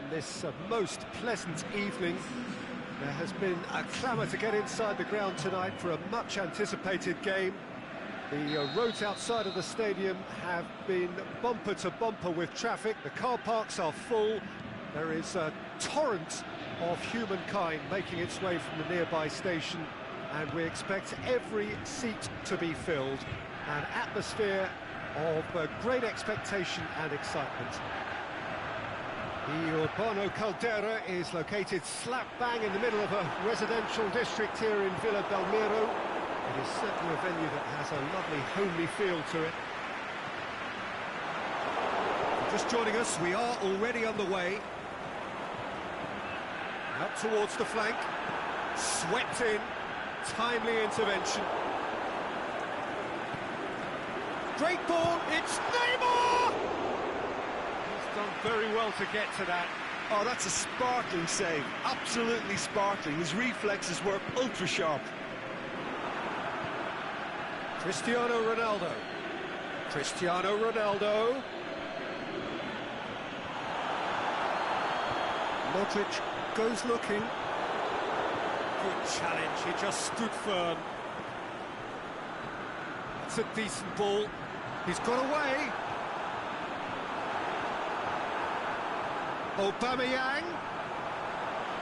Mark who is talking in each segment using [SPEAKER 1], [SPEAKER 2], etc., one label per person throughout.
[SPEAKER 1] on this most pleasant evening. There has been a clamour to get inside the ground tonight for a much-anticipated game. The roads outside of the stadium have been bumper to bumper with traffic. The car parks are full. There is a torrent of humankind making its way from the nearby station, and we expect every seat to be filled. An atmosphere of great expectation and excitement. The Urbano Caldera is located slap bang in the middle of a residential district here in Villa Belmiro. It is certainly a venue that has a lovely homely feel to it. Just joining us, we are already underway. Out towards the flank, swept in, timely intervention. Great ball, it's Neymar! He's done very well to get to that.
[SPEAKER 2] Oh, that's a sparkling save, absolutely sparkling. His reflexes were ultra sharp.
[SPEAKER 1] Cristiano Ronaldo. Cristiano Ronaldo. Modric goes looking. Good challenge, he just stood firm. It's a decent ball. He's got away. Aubameyang.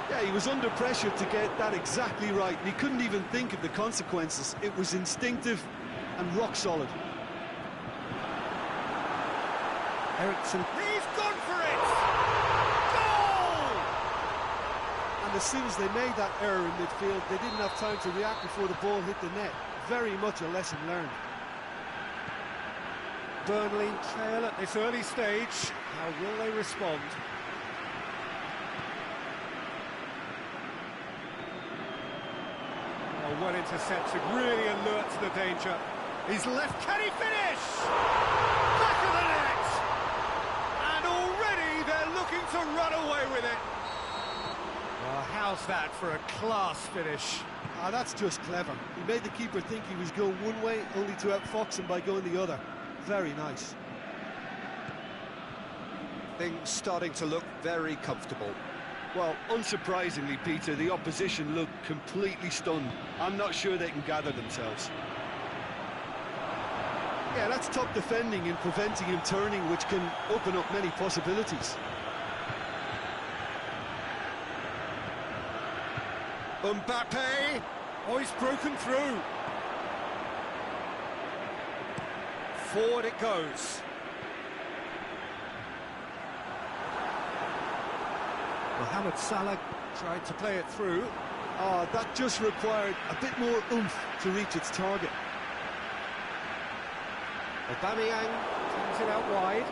[SPEAKER 2] Yeah, he was under pressure to get that exactly right. He couldn't even think of the consequences. It was instinctive and rock solid.
[SPEAKER 1] Eriksen. He's gone for it! Goal!
[SPEAKER 2] And as soon as they made that error in midfield, they didn't have time to react before the ball hit the net. Very much a lesson learned.
[SPEAKER 1] Burnley trail at this early stage. How will they respond? Oh, well intercepted, really alert to the danger. He's left, can he finish? Back of the net! And already they're looking to run away with it. Well, how's that for a class finish?
[SPEAKER 2] Ah, that's just clever. He made the keeper think he was going one way, only to outfox him by going the other. Very nice.
[SPEAKER 1] Things starting to look very comfortable.
[SPEAKER 2] Well, unsurprisingly, Peter, the opposition looked completely stunned. I'm not sure they can gather themselves. Yeah, that's top defending and preventing him turning, which can open up many possibilities.
[SPEAKER 1] Mbappe! Oh, he's broken through. Forward it goes. Mohamed Salah tried to play it through.
[SPEAKER 2] That just required a bit more oomph to reach its target.
[SPEAKER 1] Aubameyang turns it out wide.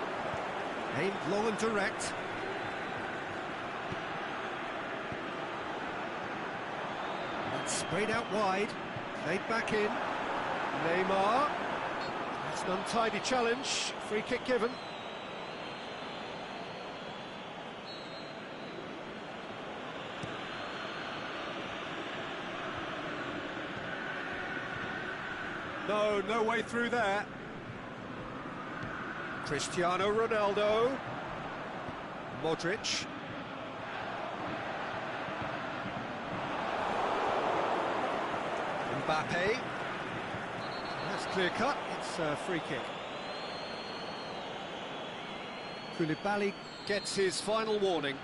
[SPEAKER 1] Aimed long and direct. That's sprayed out wide. Played back in. Neymar. That's an untidy challenge. Free kick given. No way through there. Cristiano Ronaldo. Modric. Mbappe. That's clear cut. It's a free kick. Koulibaly gets his final warning.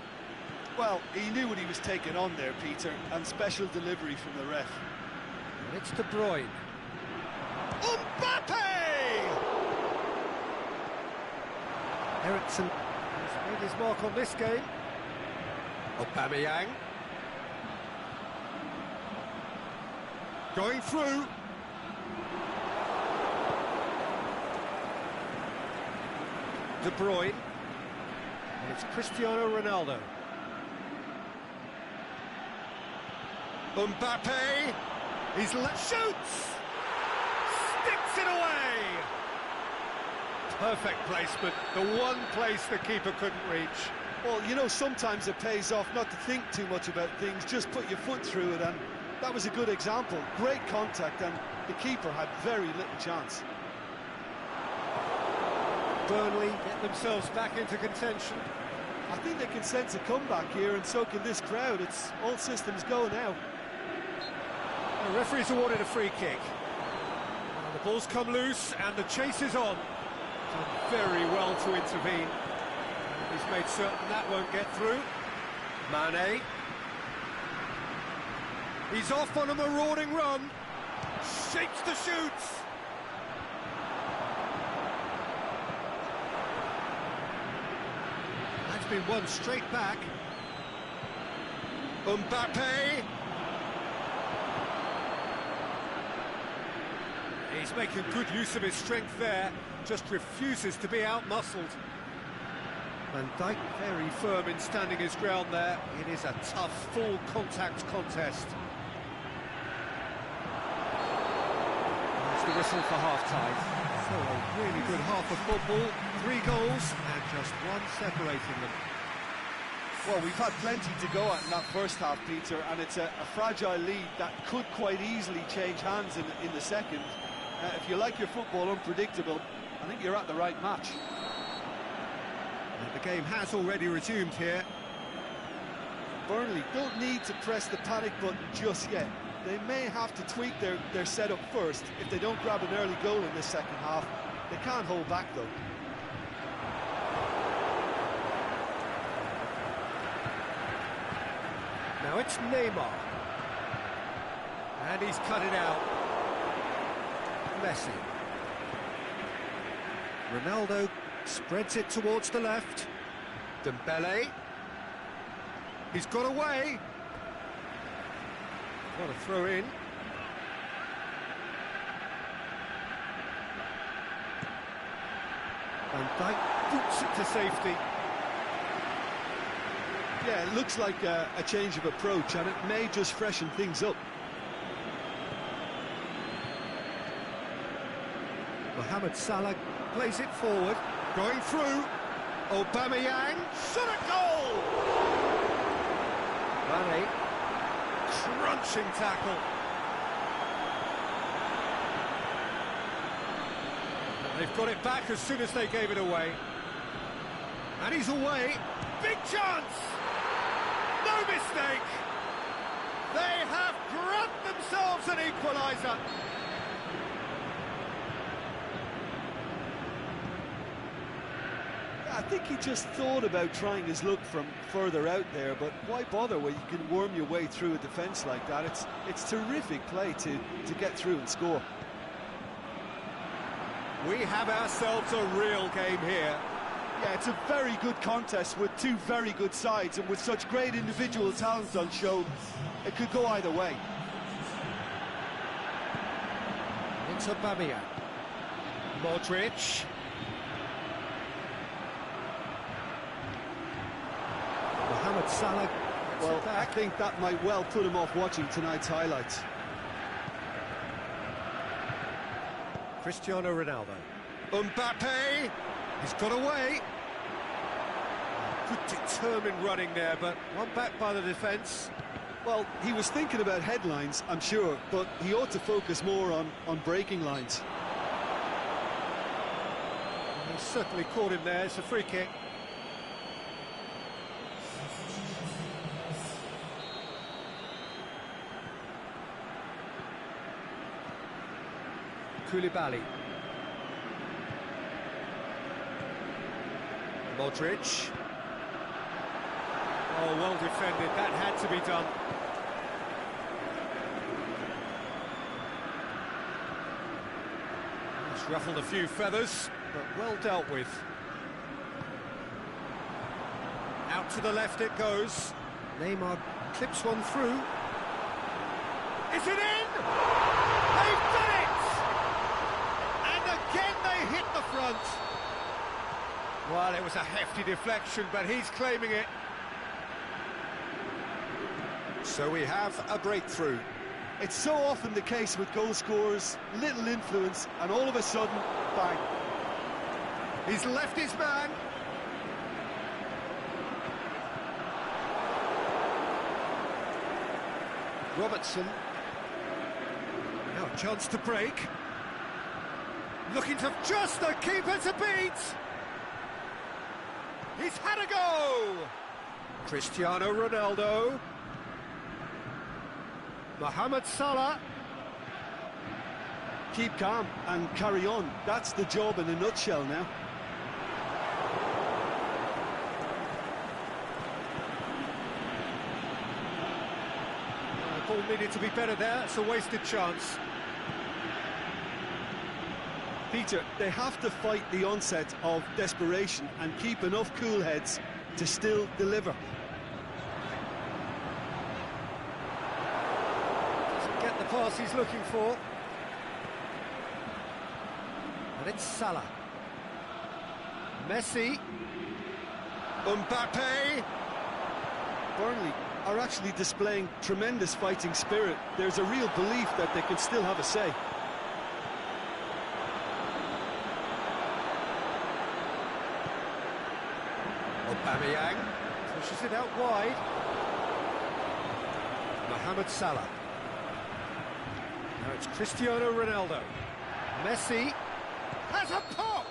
[SPEAKER 2] Well, he knew what he was taking on there, Peter, and special delivery from the ref.
[SPEAKER 1] And it's De Bruyne. Mbappe! Eriksen has made his mark on this game. Aubameyang. Going through. De Bruyne. And it's Cristiano Ronaldo. Mbappe. He's shoots! Sticks it away! Perfect placement, the one place the keeper couldn't reach.
[SPEAKER 2] Well, you know, sometimes it pays off not to think too much about things, just put your foot through it, and that was a good example. Great contact, and the keeper had very little chance.
[SPEAKER 1] Burnley get themselves back into contention.
[SPEAKER 2] I think they can sense a comeback here, and so can this crowd. It's all systems go now.
[SPEAKER 1] The referee's awarded a free kick. Well, the ball's come loose and the chase is on. Done very well to intervene. He's made certain that won't get through. Mane. He's off on a marauding run. Shapes the shoots. That's been won straight back. Mbappe. He's making good use of his strength there, just refuses to be out-muscled. Van Dijk very firm in standing his ground there. It is a tough, full-contact contest. That's the whistle for half-time. So a really good half of football, 3 goals and just one separating them.
[SPEAKER 2] Well, we've had plenty to go at in that first half, Peter, and it's a fragile lead that could quite easily change hands in the second. If you like your football unpredictable, I think you're at the right match.
[SPEAKER 1] And the game has already resumed here.
[SPEAKER 2] Burnley don't need to press the panic button just yet. They may have to tweak their setup first if they don't grab an early goal in this second half. They can't hold back, though.
[SPEAKER 1] Now it's Neymar. And he's cut it out. Messi. Ronaldo spreads it towards the left. Dembele. He's got away. Got a throw in. Van Dijk boots it to safety.
[SPEAKER 2] Yeah, it looks like a change of approach, and it may just freshen things up.
[SPEAKER 1] Mohamed Salah plays it forward, going through. Aubameyang, shot at goal! Mane, crunching tackle. And they've got it back as soon as they gave it away. And he's away. Big chance! No mistake! They have grabbed themselves an equaliser.
[SPEAKER 2] I think he just thought about trying his luck from further out there, but why bother when you can worm your way through a defence like that? It's terrific play to get through and score.
[SPEAKER 1] We have ourselves a real game here.
[SPEAKER 2] Yeah, it's a very good contest with two very good sides, and with such great individual talent on show, it could go either way.
[SPEAKER 1] Into Aubameyang. Modric. Mohamed Salah.
[SPEAKER 2] Well, I think that might well put him off watching tonight's highlights.
[SPEAKER 1] Cristiano Ronaldo. Mbappe. He's got away. Good determined running there, but one back by the defence.
[SPEAKER 2] Well, he was thinking about headlines, I'm sure, but he ought to focus more on breaking lines.
[SPEAKER 1] He certainly caught him there. It's a free kick. Koulibaly. Modric. Oh, well defended. That had to be done. It's ruffled a few feathers, but well dealt with. Out to the left it goes. Neymar clips one through. Is it in? They've done it! And again they hit the front. Well, it was a hefty deflection, but he's claiming it. So we have a breakthrough.
[SPEAKER 2] It's so often the case with goal scorers, little influence, and all of a sudden, bang.
[SPEAKER 1] He's left his man. Robertson. Now a chance to break. Looking to just the keeper to beat. He's had a go! Cristiano Ronaldo. Mohamed Salah.
[SPEAKER 2] Keep calm and carry on. That's the job in a nutshell now.
[SPEAKER 1] The ball needed to be better there. It's a wasted chance.
[SPEAKER 2] Peter, they have to fight the onset of desperation and keep enough cool heads to still deliver.
[SPEAKER 1] Doesn't get the pass he's looking for. And it's Salah. Messi. Mbappe.
[SPEAKER 2] Burnley are actually displaying tremendous fighting spirit. There's a real belief that they can still have a say.
[SPEAKER 1] Aubameyang pushes it out wide. Mohamed Salah. Now it's Cristiano Ronaldo. Messi has a pop!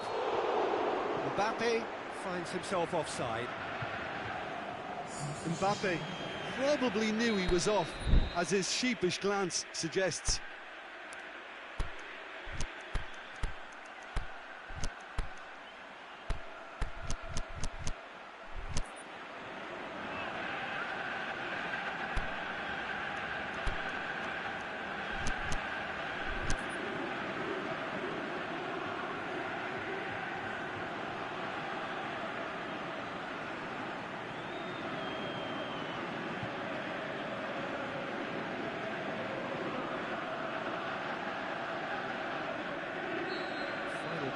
[SPEAKER 1] Mbappe finds himself offside.
[SPEAKER 2] Mbappe probably knew he was off, as his sheepish glance suggests.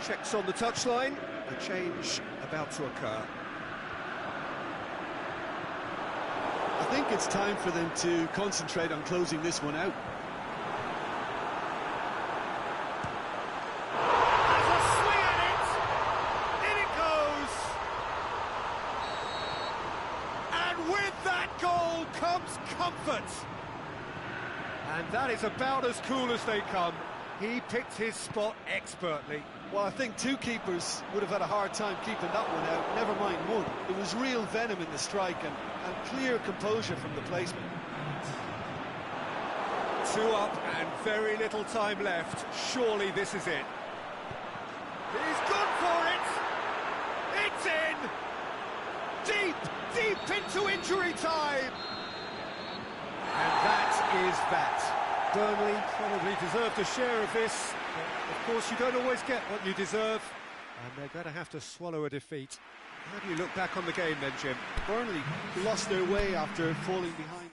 [SPEAKER 1] Checks on the touchline, a change about to occur.
[SPEAKER 2] I think it's time for them to concentrate on closing this one out.
[SPEAKER 1] Has a swing at it! In it goes! And with that goal comes comfort! And that is about as cool as they come. He picked his spot expertly.
[SPEAKER 2] Well, I think two keepers would have had a hard time keeping that one out, never mind one. It was real venom in the strike and clear composure from the placement.
[SPEAKER 1] 2 up and very little time left. Surely this is it. He's gone for it! It's in! Deep into injury time! And that is that. Burnley probably deserved a share of this. But of course, you don't always get what you deserve, and they're going to have to swallow a defeat. How do you look back on the game then, Jim?
[SPEAKER 2] Burnley lost their way after falling behind.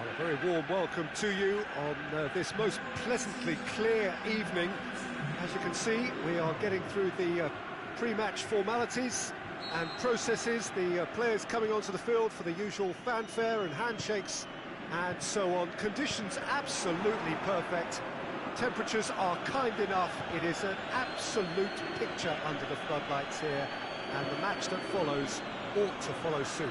[SPEAKER 1] Well, a very warm welcome to you on this most pleasantly clear evening. As you can see, we are getting through the pre-match formalities and processes, the players coming onto the field for the usual fanfare and handshakes and so on. Conditions absolutely perfect. Temperatures are kind enough. It is an absolute picture under the floodlights here, and the match that follows ought to follow suit.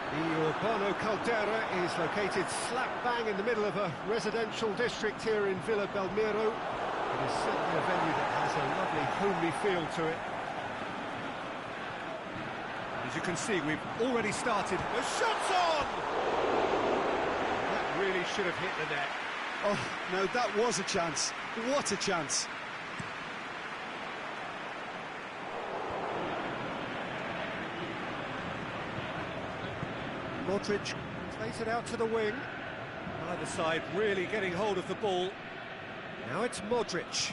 [SPEAKER 1] The Urbano Caldera is located slap bang in the middle of a residential district here in Villa Belmiro. It is certainly a venue that has a lovely homely feel to it. As you can see, we've already started. The shot's on! That really should have hit the net.
[SPEAKER 2] Oh, no, that was a chance. What a chance.
[SPEAKER 1] Modric plays it out to the wing. Either side really getting hold of the ball. Now it's Modric.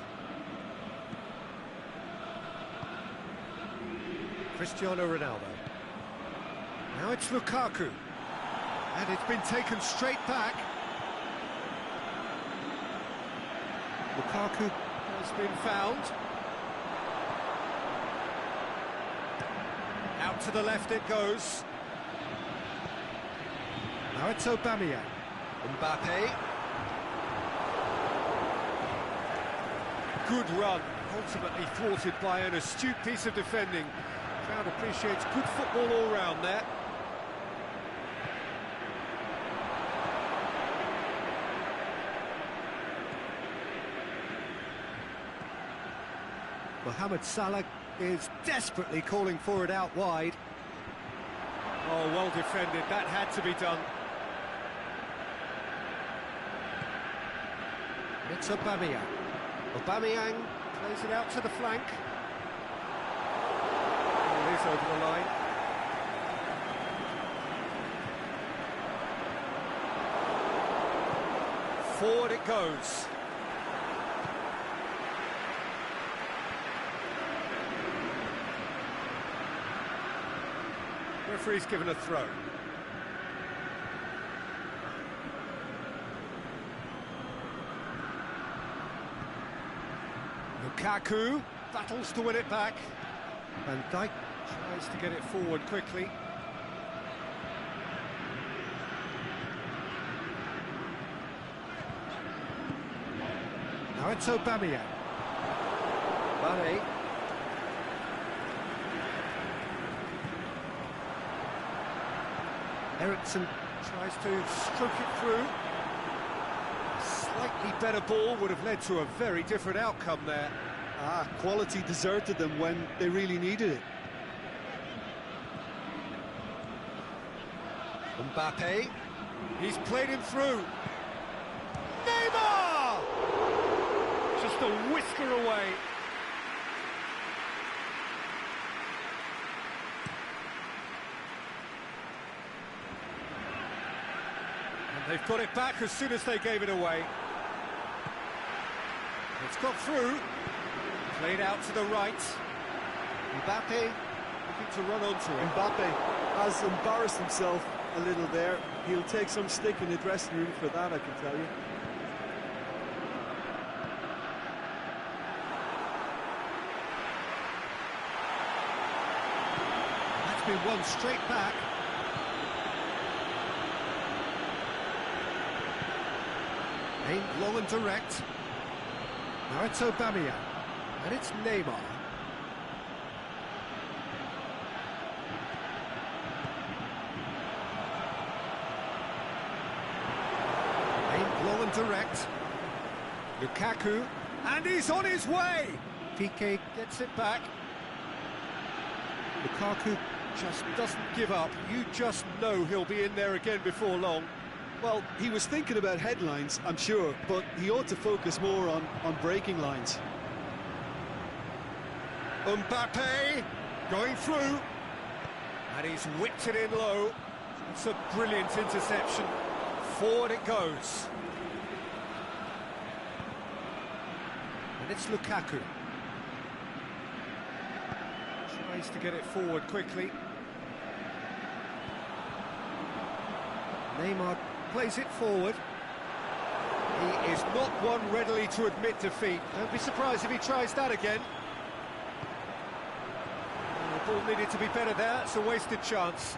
[SPEAKER 1] Cristiano Ronaldo. Now it's Lukaku. And it's been taken straight back. Lukaku has been found. Out to the left it goes. Now it's Aubameyang. Mbappe. Good run, ultimately thwarted by an astute piece of defending. Crowd appreciates good football all round there. Mohamed Salah is desperately calling for it out wide. Oh, well defended, that had to be done. It's Aubameyang. Aubameyang plays it out to the flank. Oh, it is over the line. Forward it goes. Referee's given a throw. Lukaku battles to win it back. Van Dijk tries to get it forward quickly. Now it's Aubameyang. Mane. Eriksen tries to stroke it through. Slightly better ball would have led to a very different outcome there.
[SPEAKER 2] Quality deserted them when they really needed it.
[SPEAKER 1] Mbappe, he's played him through. Neymar! Just a whisker away. And they've got it back as soon as they gave it away. It's got through. Played out to the right. Mbappe looking to run onto it.
[SPEAKER 2] Mbappe has embarrassed himself a little there. He'll take some stick in the dressing room for that, I can tell you.
[SPEAKER 1] That's been won straight back. Aimed long and direct. Now it's Aubameyang. And it's Neymar. Aimed long and direct. Lukaku. And he's on his way! Piqué gets it back. Lukaku just doesn't give up. You just know he'll be in there again before long.
[SPEAKER 2] Well, he was thinking about headlines, I'm sure, but he ought to focus more on breaking lines.
[SPEAKER 1] Mbappe going through, and he's whipped it in low. It's a brilliant interception. Forward it goes. And it's Lukaku. Tries to get it forward quickly. Neymar plays it forward. He is not one readily to admit defeat. Don't be surprised if he tries that again. The ball needed to be better there. It's a wasted chance.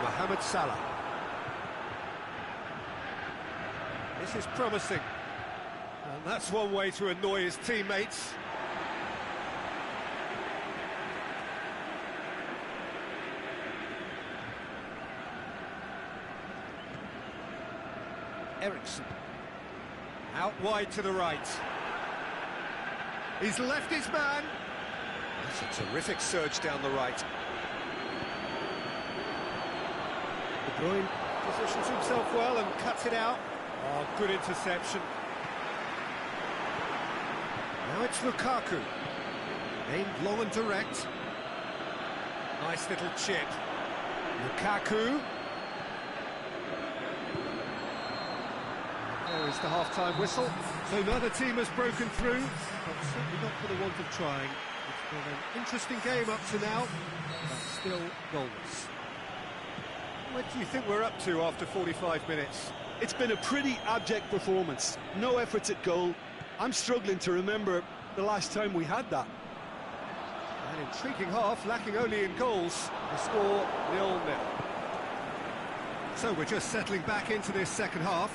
[SPEAKER 1] Mohamed Salah. This is promising. And that's one way to annoy his teammates. Eriksen. Out wide to the right. He's left his man. That's a terrific surge down the right. De Bruyne positions himself well and cuts it out. Oh, good interception. Now it's Lukaku. Aimed long and direct. Nice little chip. Lukaku. There is the half-time whistle. So neither team has broken through, but certainly not for the want of trying. It's been an interesting game up to now, but still goalless. What do you think we're up to after 45 minutes?
[SPEAKER 2] It's been a pretty abject performance. No efforts at goal. I'm struggling to remember the last time we had that.
[SPEAKER 1] An intriguing half, lacking only in goals. The score 0-0. So we're just settling back into this second half.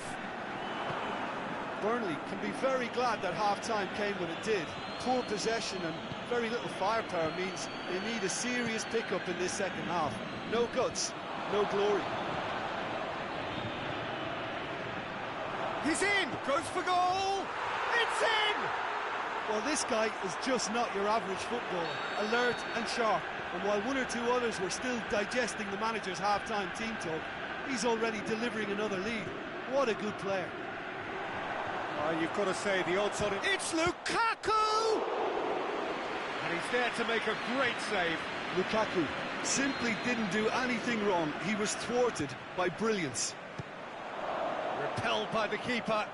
[SPEAKER 2] Burnley can be very glad that half-time came when it did. Poor possession and very little firepower means they need a serious pickup in this second half. No guts, no glory.
[SPEAKER 1] He's in! Goes for goal! It's in!
[SPEAKER 2] Well, this guy is just not your average footballer. Alert and sharp. And while one or two others were still digesting the manager's half-time team talk, he's already delivering another lead. What a good player.
[SPEAKER 1] You've got to say the odds on it. It's Lukaku! And he's there to make a great save.
[SPEAKER 2] Lukaku simply didn't do anything wrong. He was thwarted by brilliance.
[SPEAKER 1] Repelled by the keeper.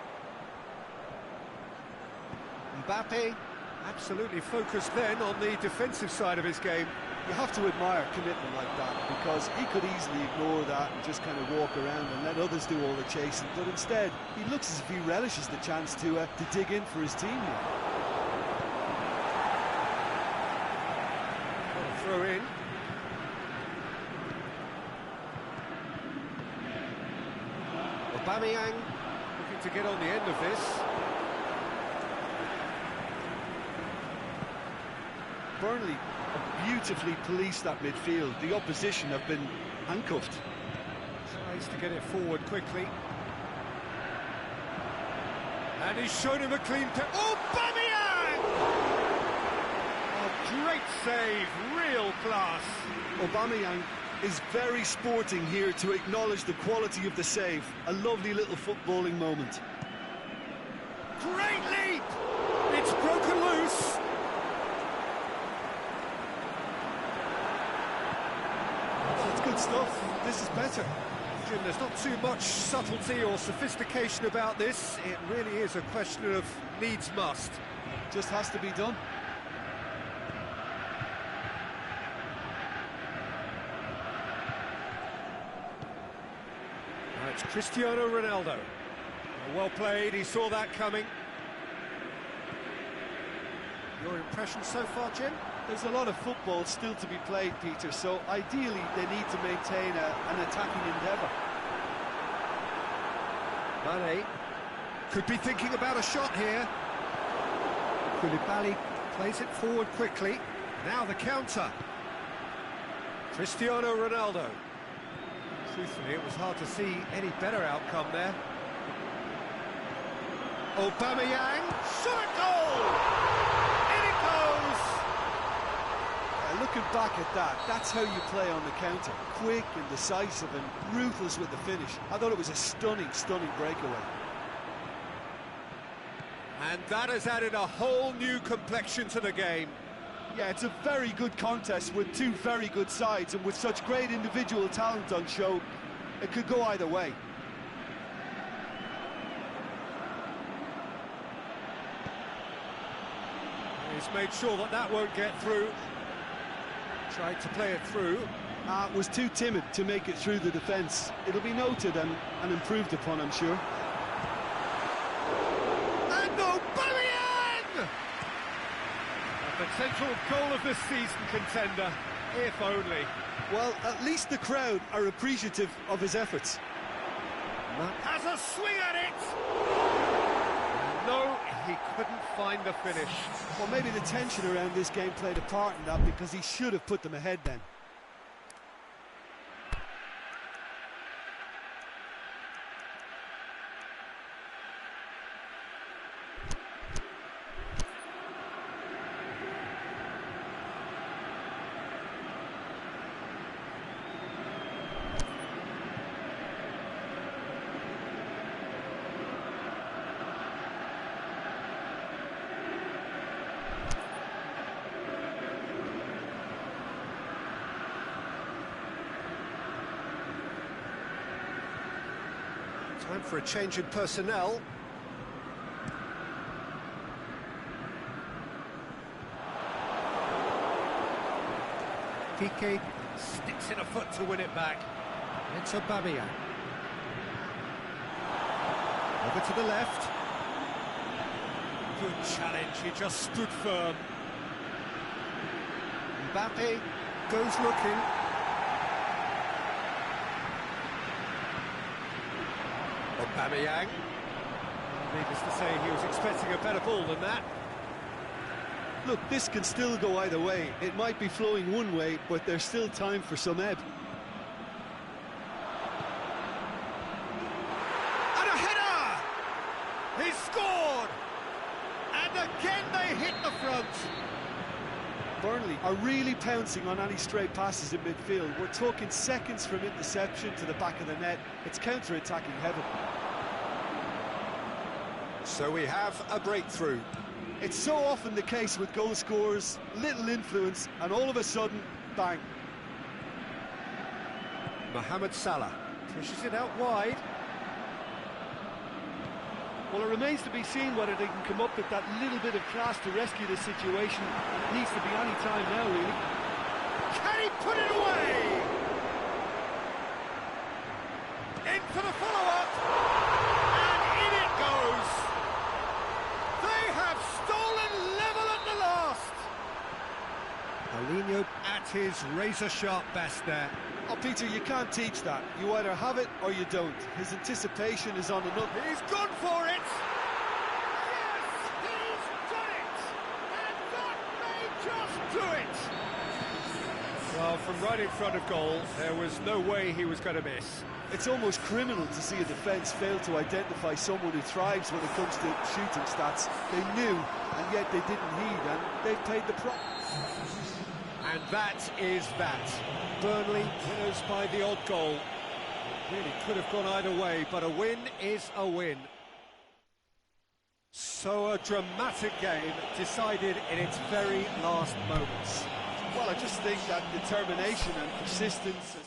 [SPEAKER 1] Mbappe, absolutely focused then on the defensive side of his game.
[SPEAKER 2] You have to admire commitment like that, because he could easily ignore that and just kind of walk around and let others do all the chasing, but instead he looks as if he relishes the chance to dig in for his team here.
[SPEAKER 1] Throw in. Aubameyang looking to get on the end of this.
[SPEAKER 2] Burnley beautifully policed that midfield. The opposition have been handcuffed.
[SPEAKER 1] Tries to get it forward quickly. And he's shown him a clean pass. Aubameyang! A great save, real class.
[SPEAKER 2] Aubameyang is very sporting here to acknowledge the quality of the save. A lovely little footballing moment.
[SPEAKER 1] Great leap! It's broken loose.
[SPEAKER 2] Good stuff. This is better.
[SPEAKER 1] Jim, there's not too much subtlety or sophistication about this. It really is a question of needs must.
[SPEAKER 2] Just has to be done.
[SPEAKER 1] Now it's Cristiano Ronaldo. Well played, he saw that coming. Your impression so far, Jim?
[SPEAKER 2] There's a lot of football still to be played, Peter, so ideally they need to maintain an attacking endeavour.
[SPEAKER 1] Mane could be thinking about a shot here. Koulibaly plays it forward quickly. Now the counter. Cristiano Ronaldo. Truthfully, it was hard to see any better outcome there. Aubameyang, shot, goal!
[SPEAKER 2] Looking back at that, that's how you play on the counter. Quick and decisive and ruthless with the finish. I thought it was a stunning, stunning breakaway.
[SPEAKER 1] And that has added a whole new complexion to the game.
[SPEAKER 2] Yeah, it's a very good contest with two very good sides, and with such great individual talent on show, it could go either way.
[SPEAKER 1] He's made sure that that won't get through. Tried to play it through.
[SPEAKER 2] Was too timid to make it through the defence. It'll be noted and improved upon, I'm sure.
[SPEAKER 1] And Aubameyang! A potential goal of the season contender, if only.
[SPEAKER 2] Well, at least the crowd are appreciative of his efforts.
[SPEAKER 1] Has a swing at it! No, he couldn't find the finish.
[SPEAKER 2] Well, maybe the tension around this game played a part in that, because he should have put them ahead then.
[SPEAKER 1] Time for a change in personnel. Piqué sticks in a foot to win it back. It's Aubameyang. Over to the left. Good challenge, he just stood firm. Mbappe goes looking. Aubameyang. Needless to say, he was expecting a better ball than that.
[SPEAKER 2] Look, this can still go either way. It might be flowing one way, but there's still time for some ebb.
[SPEAKER 1] And a header! He's scored! And again they hit the front.
[SPEAKER 2] Burnley are really pouncing on any stray passes in midfield. We're talking seconds from interception to the back of the net. It's counter-attacking heaven.
[SPEAKER 1] So we have a breakthrough.
[SPEAKER 2] It's so often the case with goal scorers, little influence, and all of a sudden, bang.
[SPEAKER 1] Mohamed Salah pushes it out wide.
[SPEAKER 2] Well, it remains to be seen whether they can come up with that little bit of class to rescue the situation. It needs to be any time now, really.
[SPEAKER 1] Can he put it away? In for the follow-up. And in it goes. They have stolen level at the last. Paulinho at his razor-sharp best there.
[SPEAKER 2] Oh, Peter, you can't teach that. You either have it or you don't. His anticipation is on another.
[SPEAKER 1] He's gone for it! Yes, he's done it! And that may just do it! Well, from right in front of goal, there was no way he was going to miss.
[SPEAKER 2] It's almost criminal to see a defence fail to identify someone who thrives when it comes to shooting stats. They knew, and yet they didn't heed, and they've paid the price.
[SPEAKER 1] And that is that. Burnley winners by the odd goal. Really could have gone either way, but a win is a win. So a dramatic game decided in its very last moments.
[SPEAKER 2] Well, I just think that determination and persistence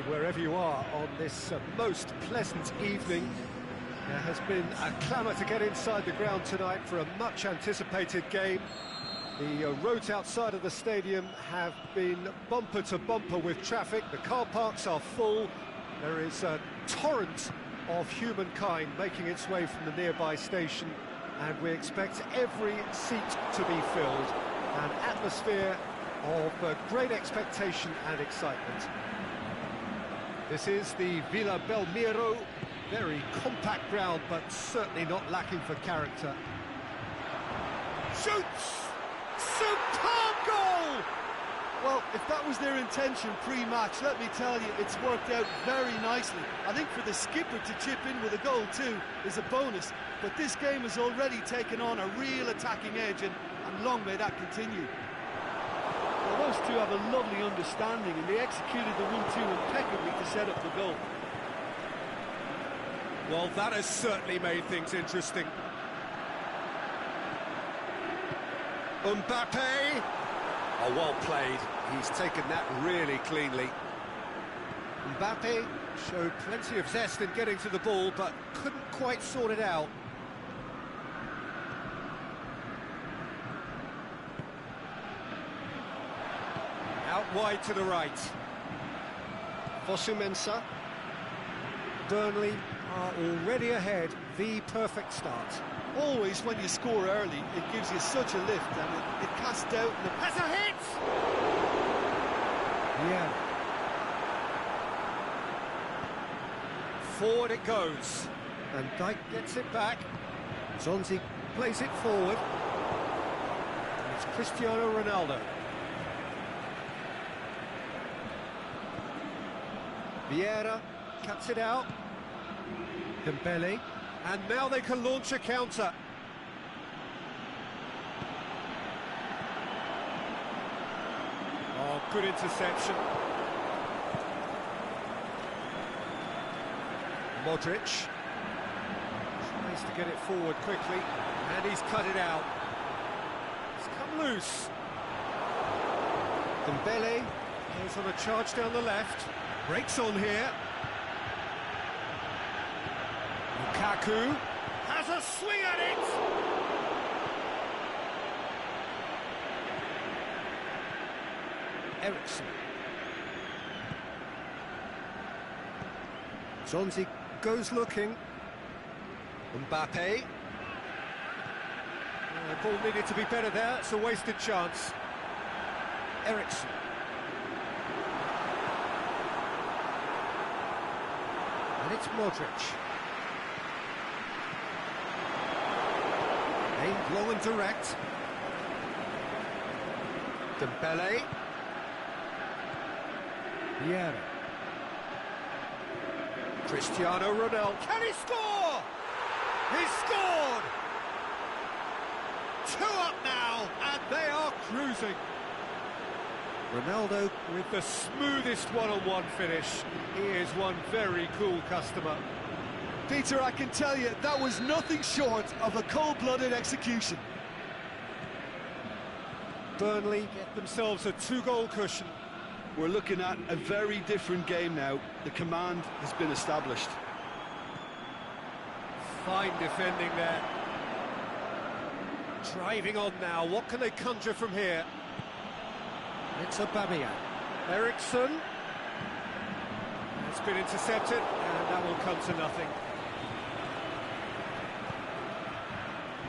[SPEAKER 1] wherever you are on this most pleasant evening. There has been a clamour to get inside the ground tonight for a much-anticipated game. The roads outside of the stadium have been bumper to bumper with traffic. The car parks are full. There is a torrent of humankind making its way from the nearby station, and we expect every seat to be filled. An atmosphere of great expectation and excitement. This is the Villa Belmiro, very compact ground, but certainly not lacking for character.
[SPEAKER 2] Shoots! Superb goal! Well, if that was their intention pre-match, let me tell you, it's worked out very nicely. I think for the skipper to chip in with a goal too is a bonus, but this game has already taken on a real attacking edge, and long may that continue. Well, those two have a lovely understanding, and they executed the 1-2 impeccably to set up the goal.
[SPEAKER 1] Well, that has certainly made things interesting. Mbappe! Oh, well played. He's taken that really cleanly. Mbappe showed plenty of zest in getting to the ball, but couldn't quite sort it out. Out wide to the right. Fosu-Mensah. Burnley are already ahead. The perfect start.
[SPEAKER 2] Always, when you score early, it gives you such a lift, and it casts doubt. And
[SPEAKER 1] has a hit! Yeah. Forward it goes. And Dijk gets it back. Zonzi plays it forward. And it's Cristiano Ronaldo. Vieira cuts it out. Dembele. And now they can launch a counter. Oh, good interception. Modric tries to get it forward quickly, and he's cut it out. It's come loose. Dembele goes on a charge down the left. Breaks on here. Lukaku has a swing at it! Eriksen. Zonzi goes looking. Mbappe. The ball needed to be better there, it's a wasted chance. Eriksen. And it's Modric. Aimed long and direct. Dembele. Vieira. Cristiano Ronaldo. Can he score? He's scored! 2 up now, and they are cruising. Ronaldo with the smoothest one-on-one finish. He is one very cool customer.
[SPEAKER 2] Peter, I can tell you, that was nothing short of a cold-blooded execution.
[SPEAKER 1] Burnley get themselves a 2-goal cushion.
[SPEAKER 2] We're looking at a very different game now. The command has been established.
[SPEAKER 1] Fine defending there. Driving on now, what can they conjure from here? It's Aubameyang. Eriksen. It's been intercepted, and that will come to nothing.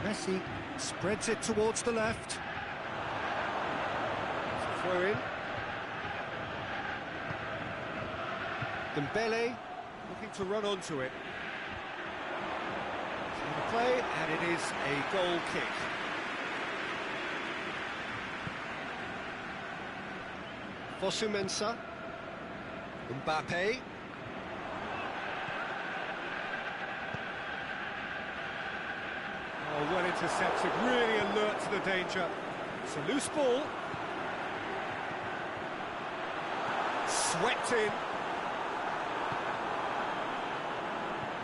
[SPEAKER 1] Messi spreads it towards the left. Throw in. Dembele looking to run onto it. So the play, and it is a goal kick. Fosu-Mensah. Mbappe. Oh, well intercepted, really alert to the danger. It's a loose ball. Swept in.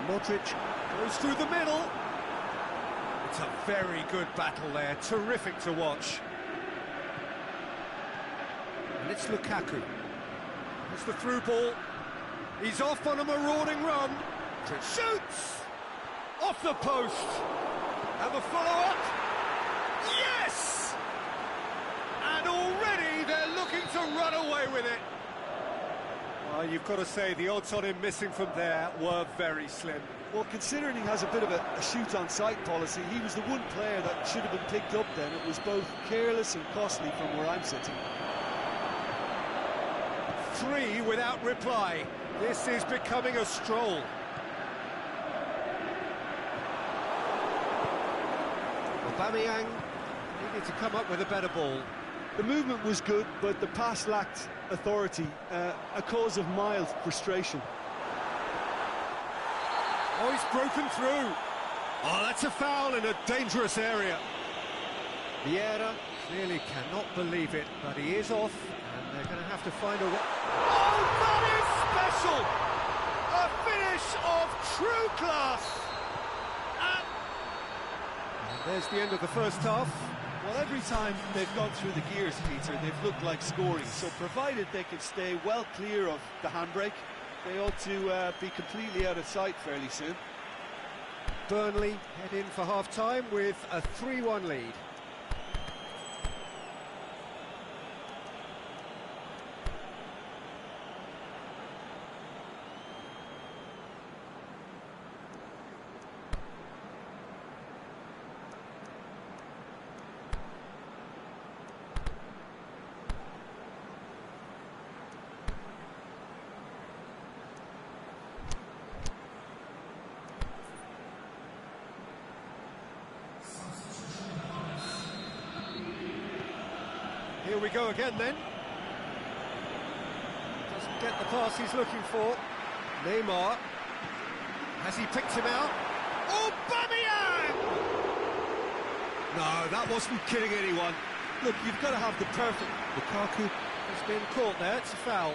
[SPEAKER 1] Modric goes through the middle. It's a very good battle there, terrific to watch. And it's Lukaku. It's the through ball. He's off on a marauding run. Shoots! Off the post. And the follow-up. Yes! And already they're looking to run away with it. Well, you've got to say the odds on him missing from there were very slim.
[SPEAKER 2] Well, considering he has a bit of a shoot-on-sight policy, he was the one player that should have been picked up then. It was both careless and costly from where I'm sitting.
[SPEAKER 1] 3 without reply. This is becoming a stroll. Aubameyang needed to come up with a better ball.
[SPEAKER 2] The movement was good, but the pass lacked authority, a cause of mild frustration.
[SPEAKER 1] Oh, he's broken through. Oh, that's a foul in a dangerous area. Vieira clearly cannot believe it, but he is off, and they're going to have to find a way. Oh, that is special! A finish of true class! And there's the end of the first half.
[SPEAKER 2] Well, every time they've gone through the gears, Peter, they've looked like scoring. So provided they can stay well clear of the handbrake, they ought to be completely out of sight fairly soon.
[SPEAKER 1] Burnley head in for half-time with a 3-1 lead. Here we go again then. Doesn't get the pass he's looking for. Neymar. Has he picked him out? Aubameyang! No, that wasn't kidding anyone.
[SPEAKER 2] Look, you've got to have the perfect...
[SPEAKER 1] Lukaku has been caught there, it's a foul.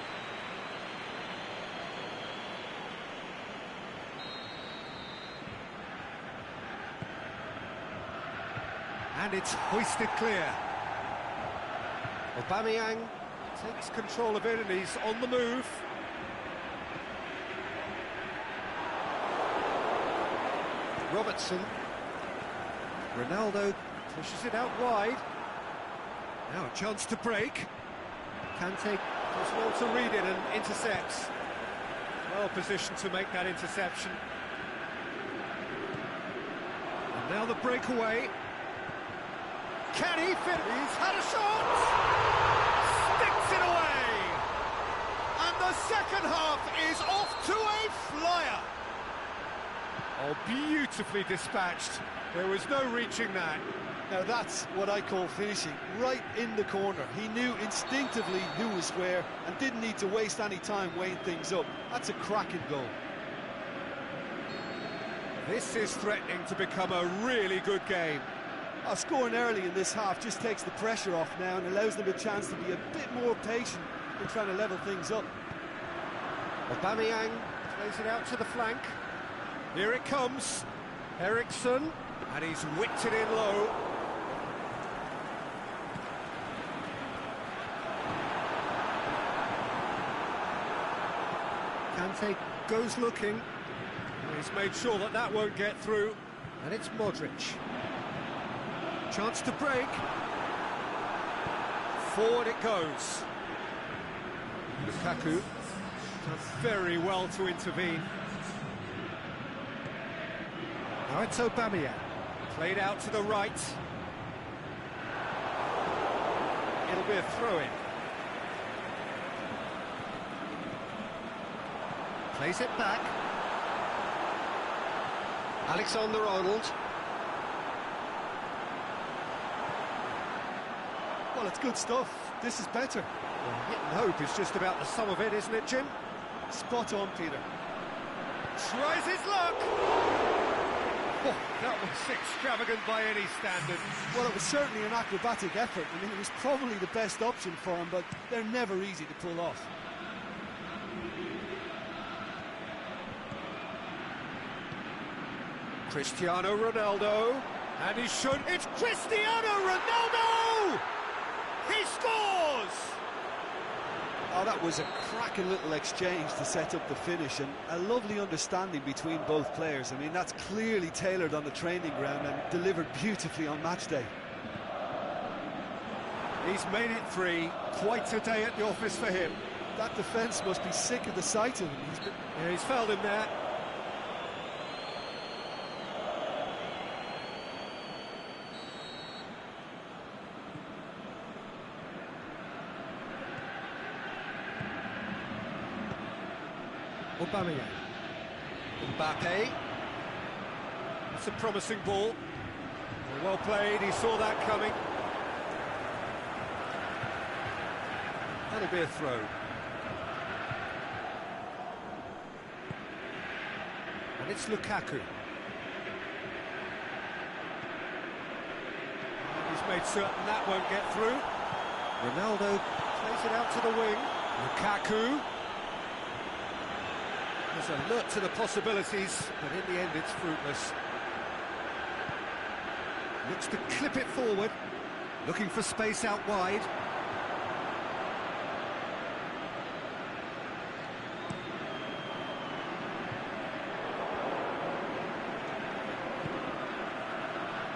[SPEAKER 1] And it's hoisted clear. Aubameyang takes control of it and he's on the move. Robertson. Ronaldo pushes it out wide. Now a chance to break. Kante does well to read it and intercepts. Well positioned to make that interception. And now the breakaway. Can he fit? He's had a shot! Sticks it away! And the second half is off to a flyer! Oh, beautifully dispatched. There was no reaching that.
[SPEAKER 2] Now that's what I call finishing, right in the corner. He knew instinctively who was where and didn't need to waste any time weighing things up. That's a cracking goal.
[SPEAKER 1] This is threatening to become a really good game.
[SPEAKER 2] Scoring early in this half just takes the pressure off now and allows them a chance to be a bit more patient in trying to level things up.
[SPEAKER 1] Aubameyang plays it out to the flank. Here it comes. Eriksson, and he's whipped it in low. Kante goes looking. He's made sure that that won't get through. And it's Modric. Chance to break. Forward it goes. Lukaku does very well to intervene. Now it's Aubameyang. Played out to the right. It'll be a throw-in. Plays it back. Alexander-Arnold.
[SPEAKER 2] Well, it's good stuff. This is better.
[SPEAKER 1] Well, hit and hope is just about the sum of it, isn't it, Jim?
[SPEAKER 2] Spot on, Peter.
[SPEAKER 1] Tries his luck! Oh, that was extravagant by any standard.
[SPEAKER 2] Well, it was certainly an acrobatic effort. I mean, it was probably the best option for him, but they're never easy to pull off.
[SPEAKER 1] Cristiano Ronaldo, and he should... It's Cristiano Ronaldo! He scores!
[SPEAKER 2] Oh, that was a cracking little exchange to set up the finish, and a lovely understanding between both players. I mean, that's clearly tailored on the training ground and delivered beautifully on match day.
[SPEAKER 1] He's made it 3. Quite a day at the office for him.
[SPEAKER 2] That defence must be sick of the sight of him.
[SPEAKER 1] Yeah, he's fouled him there. Aubameyang. Mbappe. It's a promising ball. Well played, he saw that coming. That'll be a throw. And it's Lukaku. And he's made certain that won't get through. Ronaldo plays it out to the wing. Lukaku. There's alert to the possibilities, but in the end it's fruitless. Looks to clip it forward, looking for space out wide.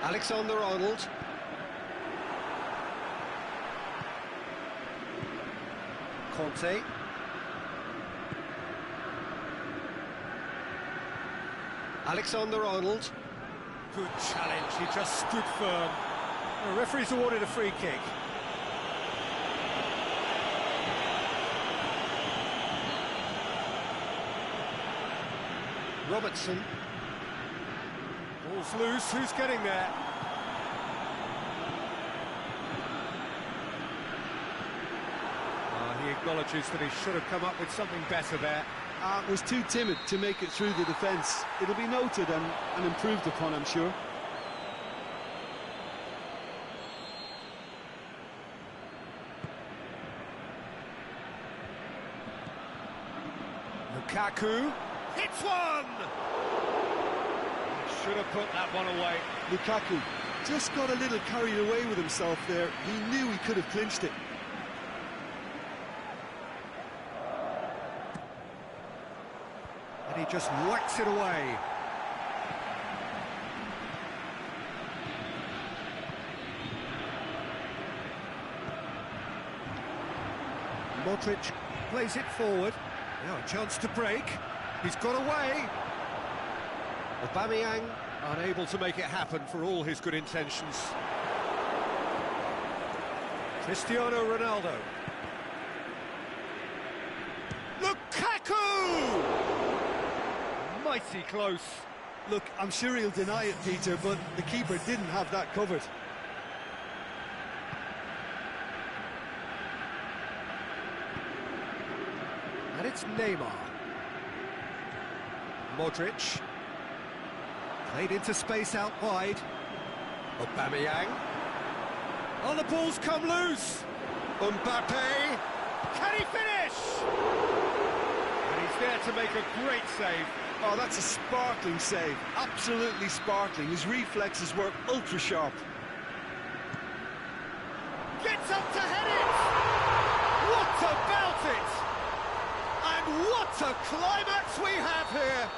[SPEAKER 1] Alexander-Arnold. Conte. Alexander-Arnold. Good challenge, he just stood firm. The referee's awarded a free kick. Robertson. Ball's loose, who's getting there? He acknowledges that he should have come up with something better there.
[SPEAKER 2] Was too timid to make it through the defence. It'll be noted and improved upon, I'm sure.
[SPEAKER 1] Lukaku hits one! Should have put that one away.
[SPEAKER 2] Lukaku just got a little carried away with himself there. He knew he could have clinched it.
[SPEAKER 1] And he just whacks it away. Modric plays it forward. Now a chance to break. He's got away. Aubameyang unable to make it happen for all his good intentions. Cristiano Ronaldo. Lukaku! Mighty close.
[SPEAKER 2] Look, I'm sure he'll deny it, Peter, but the keeper didn't have that covered.
[SPEAKER 1] And it's Neymar. Modric. Played into space out wide. Aubameyang. Oh, the ball's come loose. Mbappe. Can he finish? And he's there to make a great save.
[SPEAKER 2] Oh, that's a sparkling save. Absolutely sparkling. His reflexes were ultra-sharp.
[SPEAKER 1] Gets up to head it! What about it? And what a climax we have here!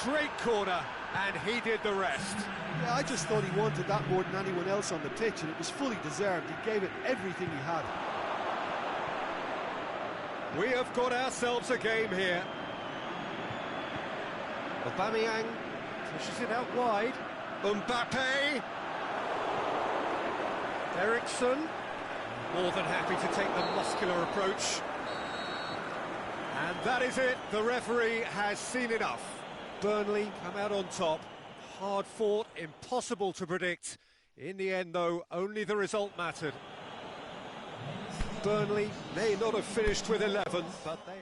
[SPEAKER 1] Great corner, and he did the rest.
[SPEAKER 2] Yeah, I just thought he wanted that more than anyone else on the pitch, and it was fully deserved. He gave it everything he had.
[SPEAKER 1] We have got ourselves a game here. Aubameyang pushes it out wide. Mbappe. Eriksen, more than happy to take the muscular approach. And that is it. The referee has seen enough. Burnley come out on top. Hard fought, impossible to predict. In the end, though, only the result mattered. Burnley may not have finished with 11, but they...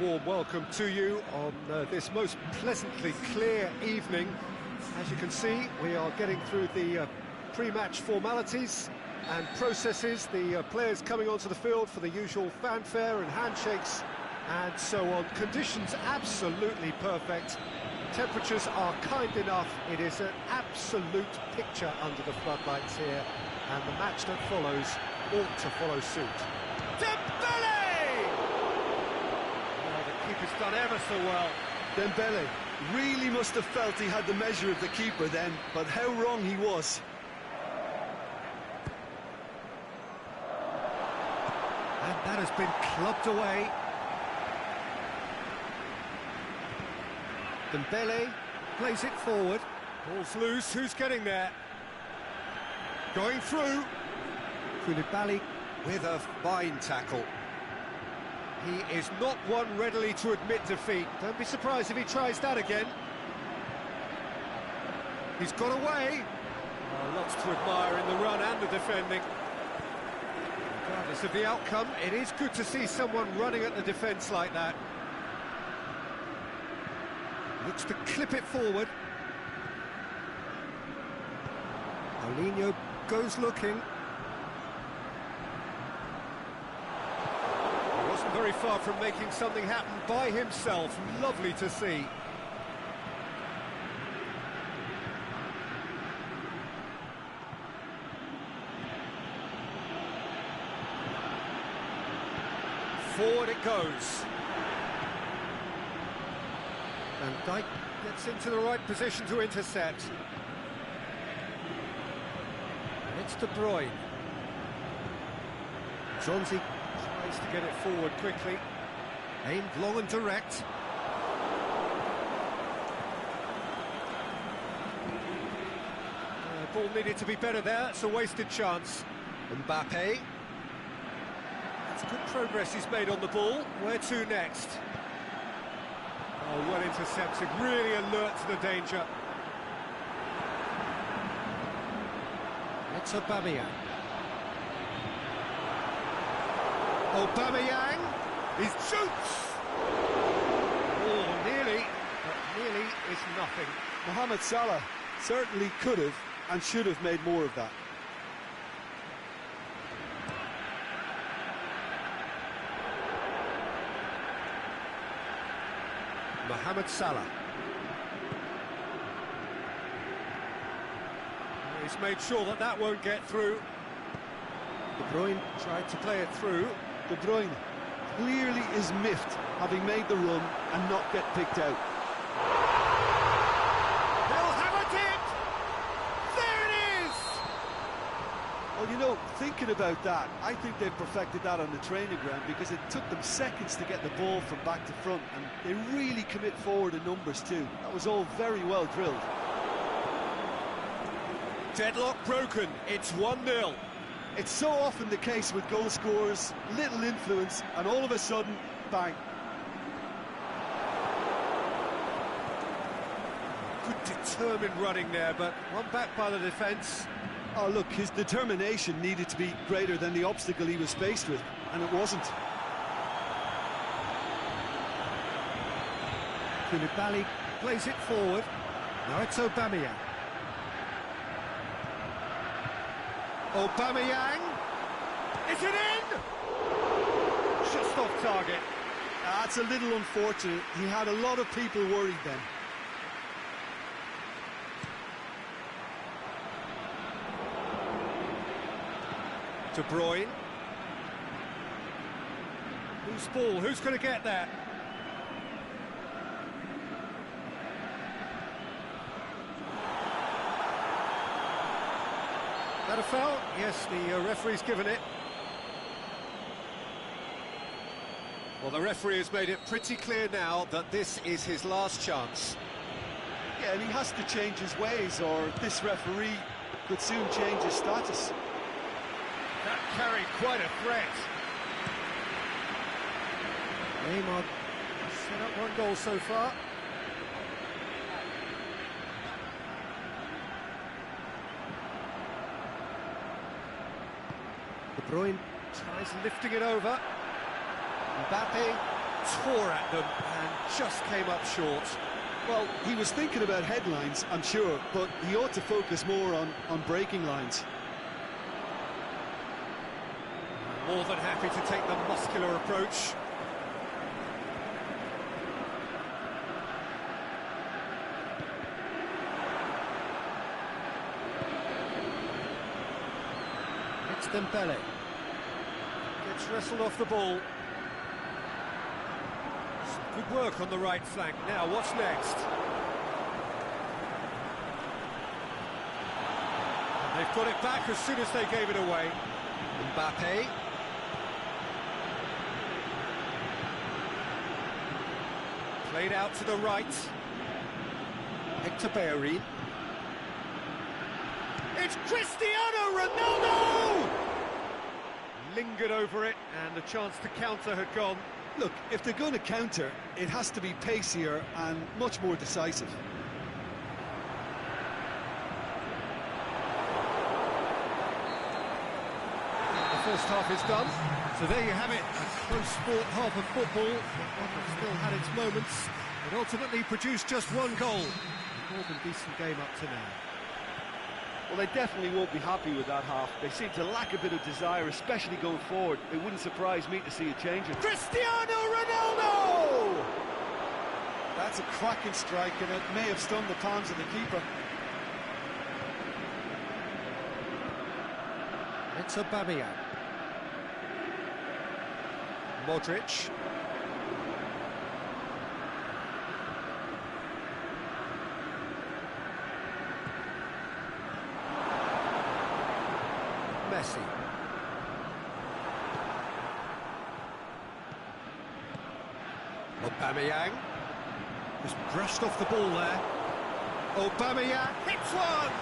[SPEAKER 1] warm welcome to you on this most pleasantly clear evening. As you can see, we are getting through the pre-match formalities and processes, the players coming onto the field for the usual fanfare and handshakes and so on. Conditions absolutely perfect. Temperatures are kind enough. It is an absolute picture under the floodlights here, and the match that follows ought to follow suit. Dembele! Oh, the keeper's done ever so well.
[SPEAKER 2] Dembele really must have felt he had the measure of the keeper then, but how wrong he was.
[SPEAKER 1] And that has been clubbed away. Dembele plays it forward. Ball's loose, who's getting there? Going through. Koulibaly with a fine tackle. He is not one readily to admit defeat. Don't be surprised if he tries that again. He's got away. Oh, lots to admire in the run and the defending. Regardless of the outcome, it is good to see someone running at the defence like that. Looks to clip it forward. Paulinho goes looking. He wasn't very far from making something happen by himself. Lovely to see. Forward it goes. And Dijk gets into the right position to intercept. And it's De Bruyne. Zonzi tries to get it forward quickly. Aimed long and direct. Ball needed to be better there. It's a wasted chance. Mbappe. That's good progress he's made on the ball. Where to next? Oh, well intercepted, really alert to the danger. It's Aubameyang. Aubameyang, he shoots! Oh, nearly, but nearly is nothing.
[SPEAKER 2] Mohamed Salah certainly could have and should have made more of that.
[SPEAKER 1] Mohamed Salah. He's made sure that that won't get through. De Bruyne tried to play it through.
[SPEAKER 2] De Bruyne clearly is miffed, having made the run and not get picked out.
[SPEAKER 1] He'll have it! There it is!
[SPEAKER 2] Well, you know, thinking about that, I think they've perfected that on the training ground, because it took them seconds to get the ball from back to front, and they really commit forward in numbers too. That was all very well drilled.
[SPEAKER 1] Deadlock broken, it's 1-0.
[SPEAKER 2] It's so often the case with goal scorers, little influence, and all of a sudden, bang.
[SPEAKER 1] Good determined running there, but one back by the defence.
[SPEAKER 2] Oh, look, his determination needed to be greater than the obstacle he was faced with, and it wasn't.
[SPEAKER 1] Koulibaly plays it forward. Now it's Aubameyang. Aubameyang! Is it in? Just off target.
[SPEAKER 2] That's a little unfortunate. He had a lot of people worried then.
[SPEAKER 1] De Bruyne. Who's ball? Who's going to get that? That a foul? Yes, the referee's given it. Well, the referee has made it pretty clear now that this is his last chance.
[SPEAKER 2] Yeah, and he has to change his ways, or this referee could soon change his status.
[SPEAKER 1] That carried quite a threat. Neymar set up one goal so far. De Bruyne tries lifting it over. Mbappe tore at them and just came up short.
[SPEAKER 2] Well, he was thinking about headlines, I'm sure, but he ought to focus more on breaking lines.
[SPEAKER 1] More than happy to take the muscular approach. It's Dembele. Gets wrestled off the ball. Some good work on the right flank. Now, what's next? And they've got it back as soon as they gave it away. Mbappe. Played out to the right. Hector Bellerin. It's Cristiano Ronaldo! Lingered over it, and the chance to counter had gone.
[SPEAKER 2] Look, if they're going to counter, it has to be pacier and much more decisive.
[SPEAKER 1] The first half is done, so there you have it, a close-fought half of football, one that still had its moments, but ultimately produced just one goal. A more than decent game up to now.
[SPEAKER 2] Well, they definitely won't be happy with that half. They seem to lack a bit of desire, especially going forward. It wouldn't surprise me to see a change.
[SPEAKER 1] Cristiano Ronaldo!
[SPEAKER 2] That's a cracking strike, and it may have stunned the palms of the keeper.
[SPEAKER 1] It's Aubameyang. Modric. Messi. Aubameyang. Just brushed off the ball there. Aubameyang hits one!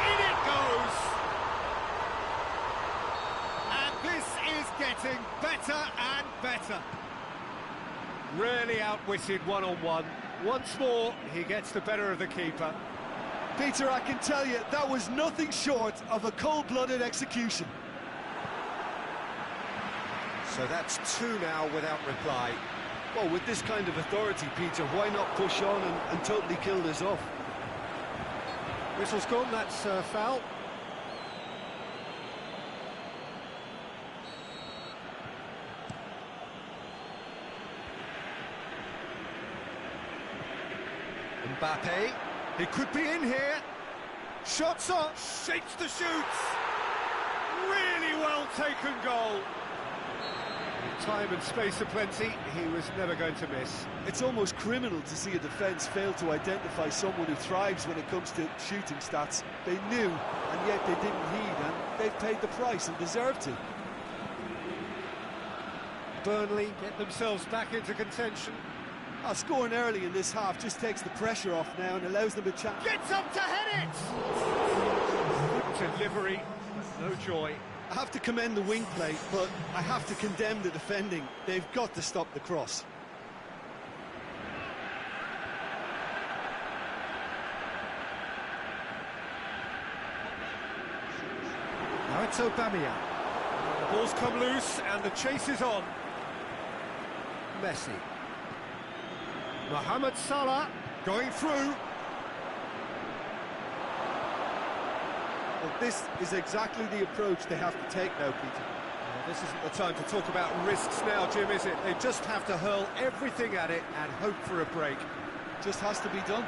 [SPEAKER 1] And in it goes! And this is getting better and better. Really outwitted one-on-one. Once more, he gets the better of the keeper.
[SPEAKER 2] Peter, I can tell you, that was nothing short of a cold-blooded execution.
[SPEAKER 1] So that's two now without reply.
[SPEAKER 2] Well, with this kind of authority, Peter, why not push on and totally kill this off?
[SPEAKER 1] Whistle's gone, that's foul. Mbappe. He could be in here. Shots on, shapes the shoots. Really well taken goal. Time and space aplenty, he was never going to miss.
[SPEAKER 2] It's almost criminal to see a defence fail to identify someone who thrives when it comes to shooting stats. They knew, and yet they didn't heed, and they've paid the price and deserve to.
[SPEAKER 1] Burnley get themselves back into contention.
[SPEAKER 2] Scoring early in this half just takes the pressure off now and allows them a chance.
[SPEAKER 1] Gets up to head it! Good delivery, no joy.
[SPEAKER 2] I have to commend the wing play, but I have to condemn the defending. They've got to stop the cross.
[SPEAKER 1] Now it's Aubameyang. The ball's come loose and the chase is on. Messi. Mohamed Salah going through.
[SPEAKER 2] Well, this is exactly the approach they have to take now, Peter.
[SPEAKER 1] Well, this isn't the time to talk about risks now, Jim, is it? They just have to hurl everything at it and hope for a break.
[SPEAKER 2] Just has to be done.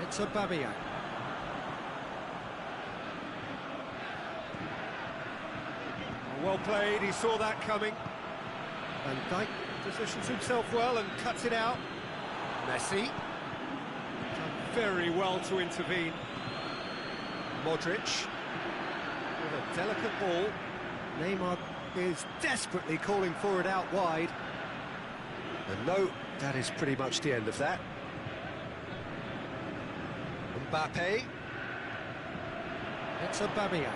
[SPEAKER 1] It's Aubameyang. Well played, he saw that coming. Van Dijk positions himself well and cuts it out. Messi. Done very well to intervene. Modric. With a delicate ball. Neymar is desperately calling for it out wide. And no, that is pretty much the end of that. Mbappe. It's Aubameyang.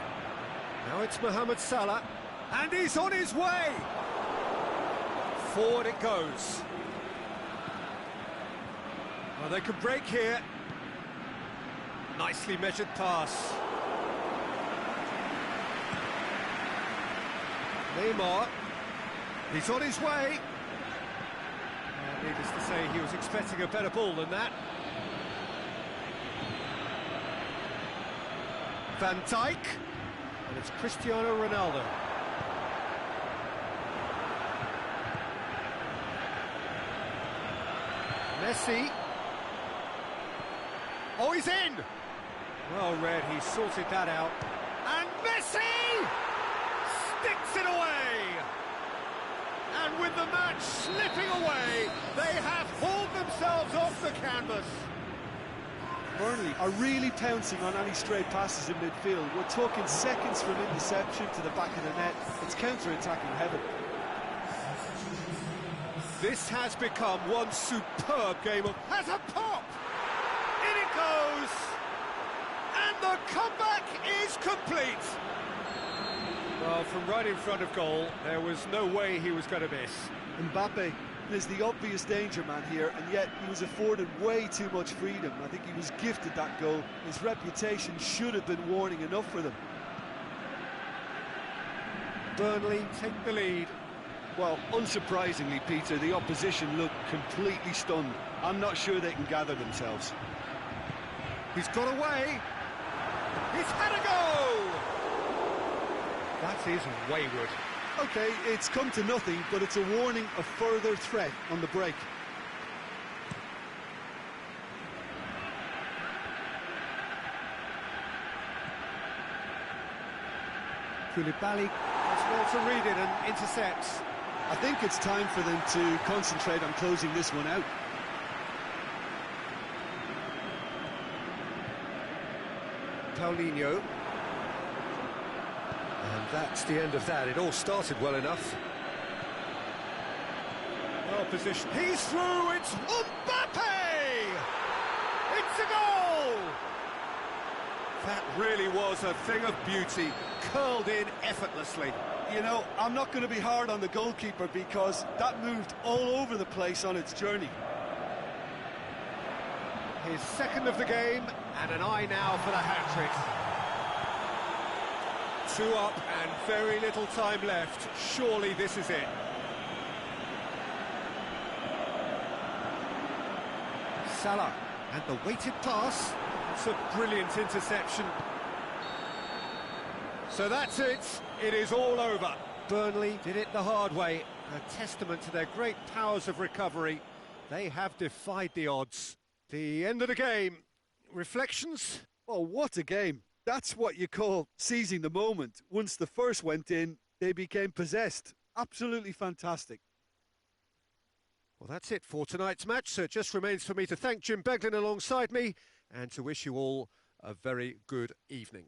[SPEAKER 1] Now it's Mohamed Salah. And he's on his way! Forward it goes. Well, they could break here. Nicely measured pass. Neymar, he's on his way. Needless to say, he was expecting a better ball than that. Van Dijk, and it's Cristiano Ronaldo. Messi. Oh, he's in! Well read, he sorted that out. And Messi sticks it away! And with the match slipping away, they have hauled themselves off the canvas.
[SPEAKER 2] Burnley are really pouncing on any stray passes in midfield. We're talking seconds from interception to the back of the net. It's counter-attacking heaven.
[SPEAKER 1] This has become one superb game of... Has a pop! In it goes! And the comeback is complete! Well, from right in front of goal, there was no way he was going to miss.
[SPEAKER 2] Mbappe is the obvious danger man here, and yet he was afforded way too much freedom. I think he was gifted that goal. His reputation should have been warning enough for them.
[SPEAKER 1] Burnley take the lead.
[SPEAKER 2] Well, unsurprisingly, Peter, the opposition look completely stunned. I'm not sure they can gather themselves.
[SPEAKER 1] He's got away. He's had a go! That is wayward.
[SPEAKER 2] OK, it's come to nothing, but it's a warning of further threat on the break.
[SPEAKER 1] Koulibaly does well to read it and intercepts.
[SPEAKER 2] I think it's time for them to concentrate on closing this one out.
[SPEAKER 1] Paulinho. And that's the end of that. It all started well enough. Well positioned. He's through. It's Mbappe! It's a goal! That really was a thing of beauty, curled in effortlessly.
[SPEAKER 2] You know, I'm not going to be hard on the goalkeeper because that moved all over the place on its journey.
[SPEAKER 1] His second of the game, and an eye now for the hat-trick. 2 up and very little time left. Surely this is it. Salah, and the weighted pass. It's a brilliant interception. So that's it. It is all over. Burnley did it the hard way. A testament to their great powers of recovery. They have defied the odds. The end of the game. Reflections?
[SPEAKER 2] Oh, what a game. That's what you call seizing the moment. Once the first went in, they became possessed. Absolutely fantastic.
[SPEAKER 1] Well, that's it for tonight's match. So it just remains for me to thank Jim Beglin alongside me and to wish you all a very good evening.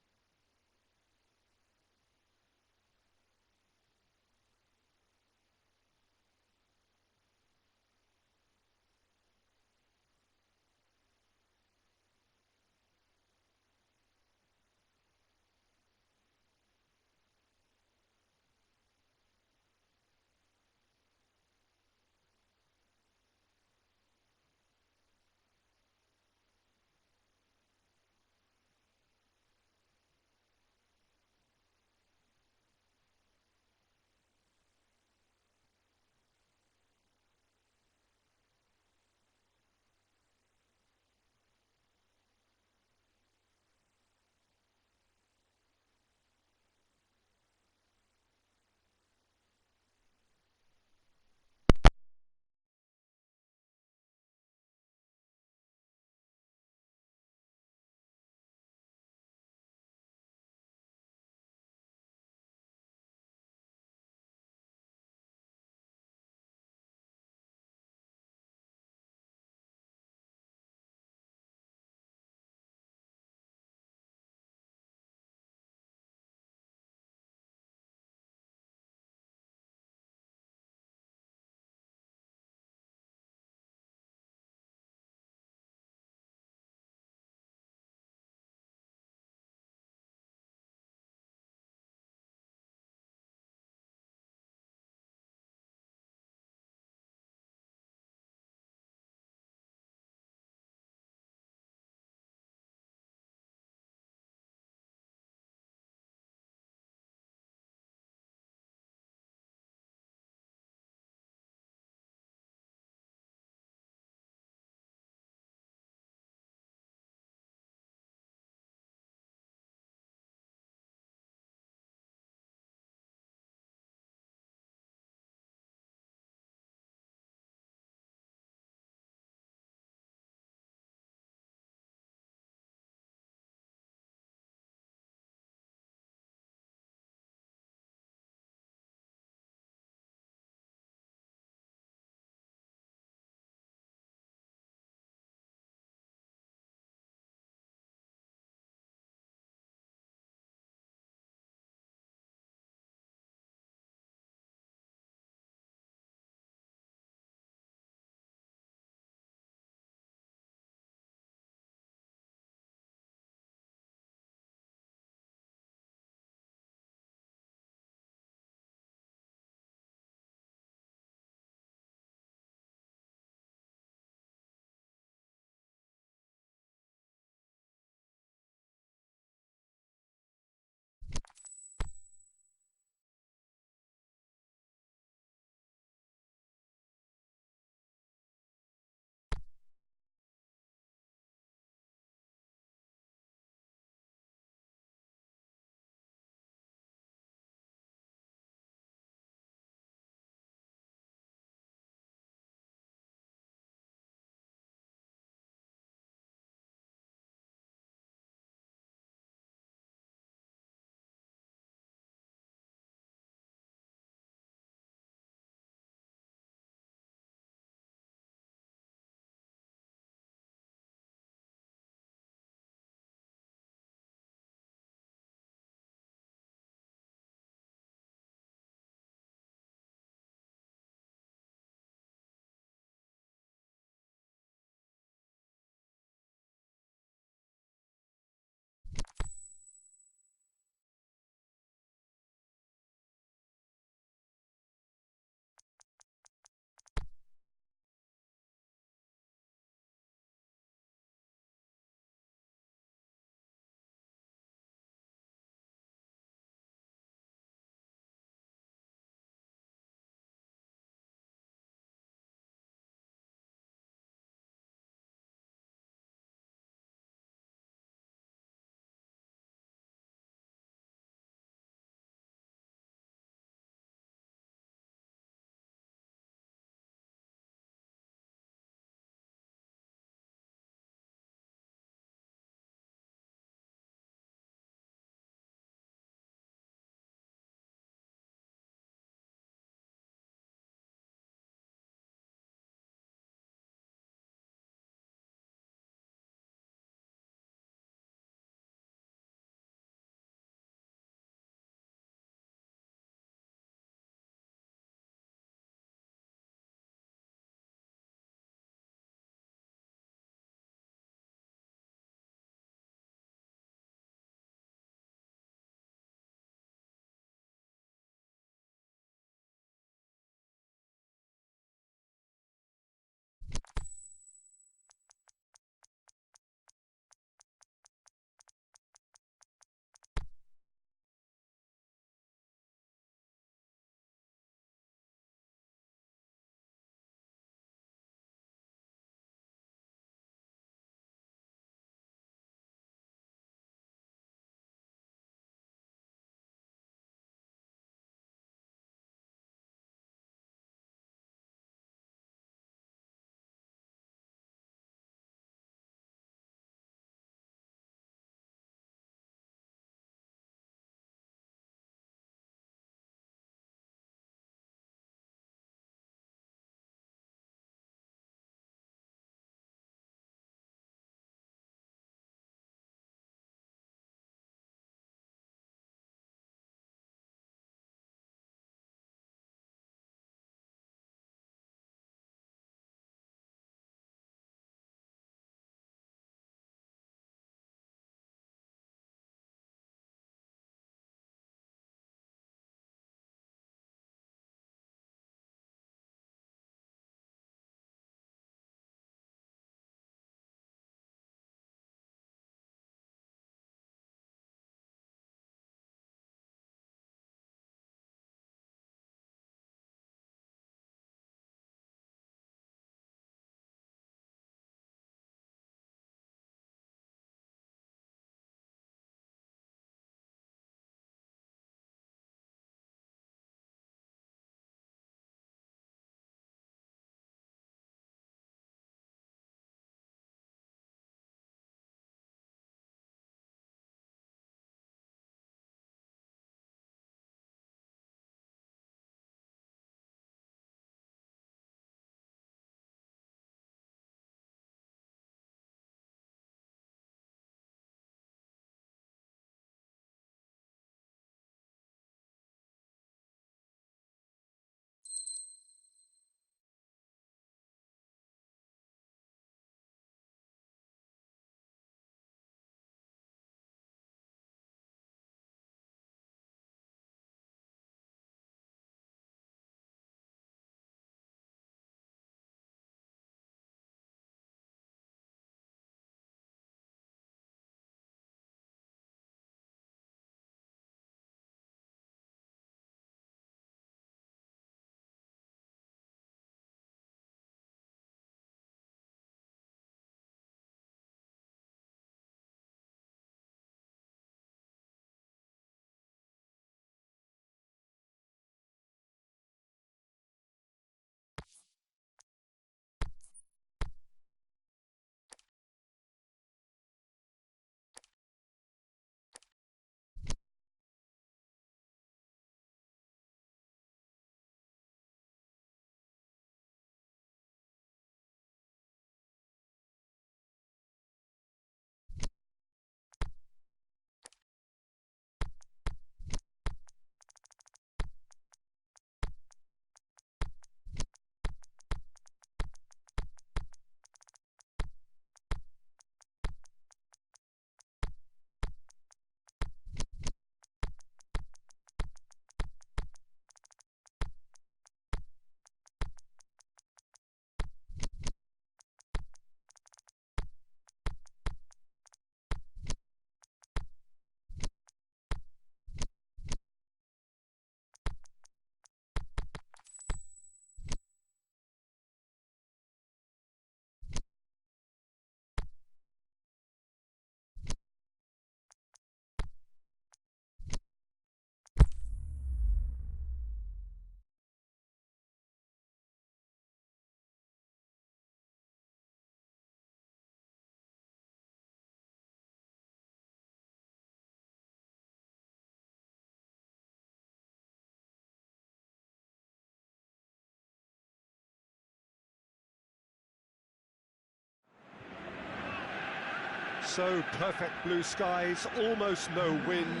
[SPEAKER 1] so, perfect blue skies, almost no wind,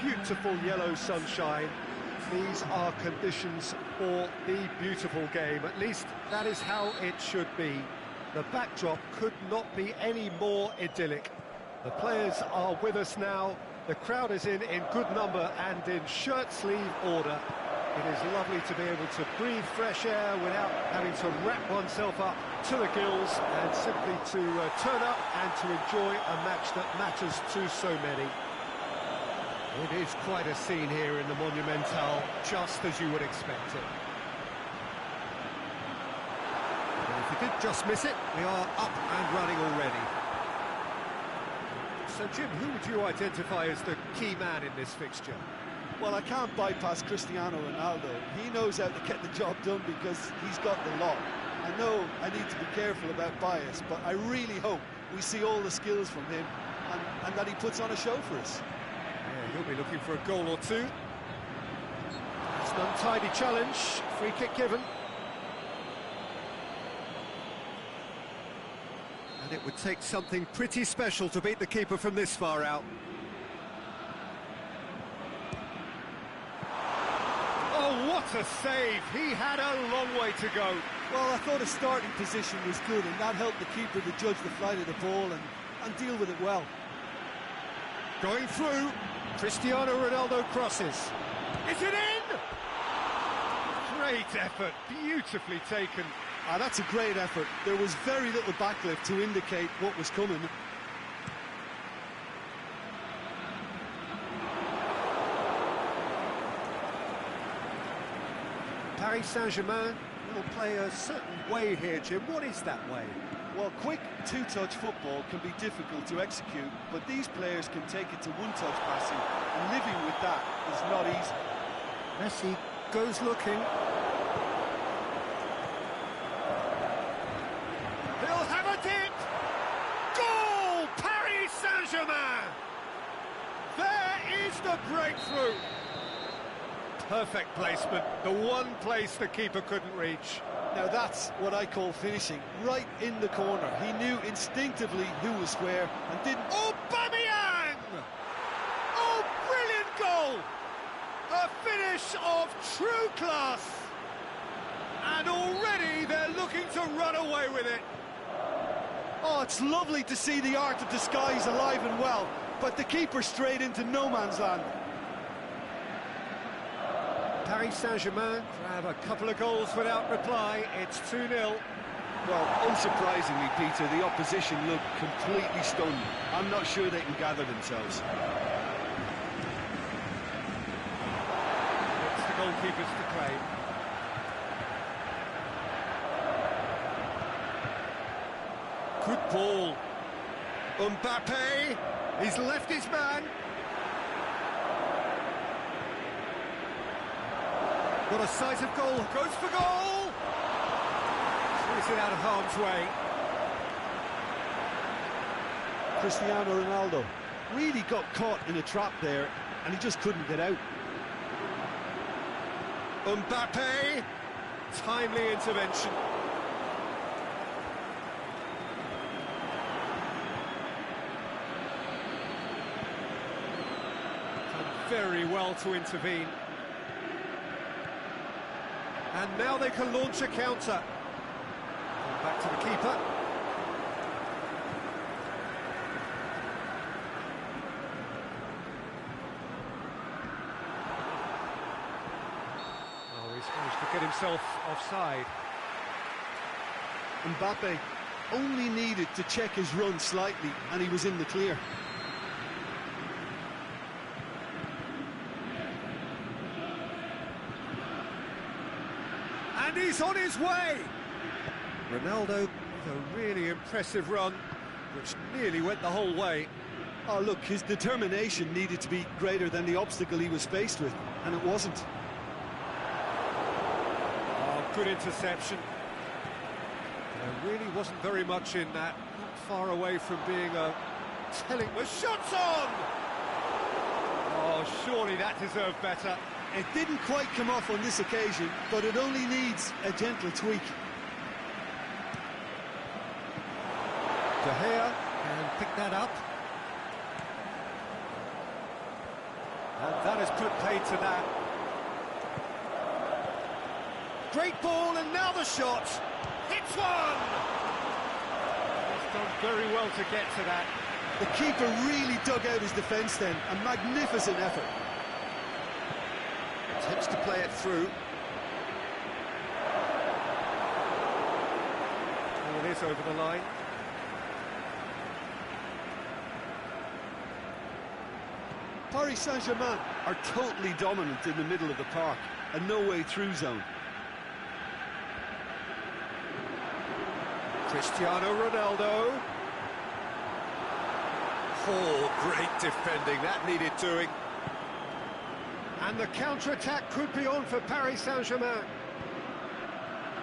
[SPEAKER 1] beautiful yellow sunshine. These are conditions for the beautiful game. At least that is how it should be. The backdrop could not be any more idyllic. The players are with us now. The crowd is in good number and in shirt-sleeve order. It is lovely to be able to breathe fresh air without having to wrap oneself up to the gills and simply to turn up and to enjoy a match that matters to so many. It is quite a scene here in the Monumental, just as you would expect it. And if you did just miss it, we are up and running already. So, Jim, who would you identify as the key man in this fixture?
[SPEAKER 2] Well, I can't bypass Cristiano Ronaldo. He knows how to get the job done because he's got the lot. I know I need to be careful about bias, but I really hope we see all the skills from him and that he puts on a show for us.
[SPEAKER 1] Yeah, he'll be looking for a goal or two. It's an untidy challenge, free kick given. And it would take something pretty special to beat the keeper from this far out. Oh, what a save! He had a long way to go.
[SPEAKER 2] Well, I thought his starting position was good, and that helped the keeper to judge the flight of the ball and deal with it well.
[SPEAKER 1] Going through, Cristiano Ronaldo crosses. Is it in? Great effort, beautifully taken.
[SPEAKER 2] Ah, that's a great effort. There was very little backlift to indicate what was coming.
[SPEAKER 1] Paris Saint-Germain will play a certain way here, Jim. What is that way?
[SPEAKER 2] Well, quick two-touch football can be difficult to execute, but these players can take it to one-touch passing, and living with that is not easy.
[SPEAKER 1] Messi goes looking. He'll have a dip! Goal! Paris Saint-Germain! There is the breakthrough! Perfect placement, the one place the keeper couldn't reach.
[SPEAKER 2] Now that's what I call finishing, right in the corner. He knew instinctively who was where and didn't...
[SPEAKER 1] Aubameyang! Oh, brilliant goal! A finish of true class! And already they're looking to run away with it.
[SPEAKER 2] Oh, it's lovely to see the art of disguise alive and well, but the keeper straight into no man's land.
[SPEAKER 1] Paris Saint-Germain grab a couple of goals without reply. It's 2-0.
[SPEAKER 2] Well, unsurprisingly, Peter, the opposition look completely stunned. I'm not sure they can gather themselves.
[SPEAKER 1] It's the goalkeepers to claim. Good ball. Mbappe, he's left his man. Got a sight of goal, goes for goal! Clears it out of harm's way.
[SPEAKER 2] Cristiano Ronaldo really got caught in a trap there, and he just couldn't get out.
[SPEAKER 1] Mbappe, timely intervention. Done very well to intervene. And now they can launch a counter. Back to the keeper. Oh, he's managed to get himself offside.
[SPEAKER 2] Mbappe only needed to check his run slightly, and he was in the clear.
[SPEAKER 1] And he's on his way! Ronaldo with a really impressive run, which nearly went the whole way.
[SPEAKER 2] Oh, look, his determination needed to be greater than the obstacle he was faced with, and it wasn't.
[SPEAKER 1] Oh, good interception. There really wasn't very much in that. Not far away from being a telling... The shot's on! Oh, surely that deserved better.
[SPEAKER 2] It didn't quite come off on this occasion, but it only needs a gentle tweak.
[SPEAKER 1] De Gea can pick that up. And that has put paid to that. Great ball, and now the shot. Hits one! He's done very well to get to that.
[SPEAKER 2] The keeper really dug out his defence then. A magnificent effort.
[SPEAKER 1] Attempts to play it through. Oh, it is over the line.
[SPEAKER 2] Paris Saint-Germain are totally dominant in the middle of the park. A no-way through zone.
[SPEAKER 1] Cristiano Ronaldo. Oh, great defending, that needed doing. And the counter-attack could be on for Paris Saint-Germain.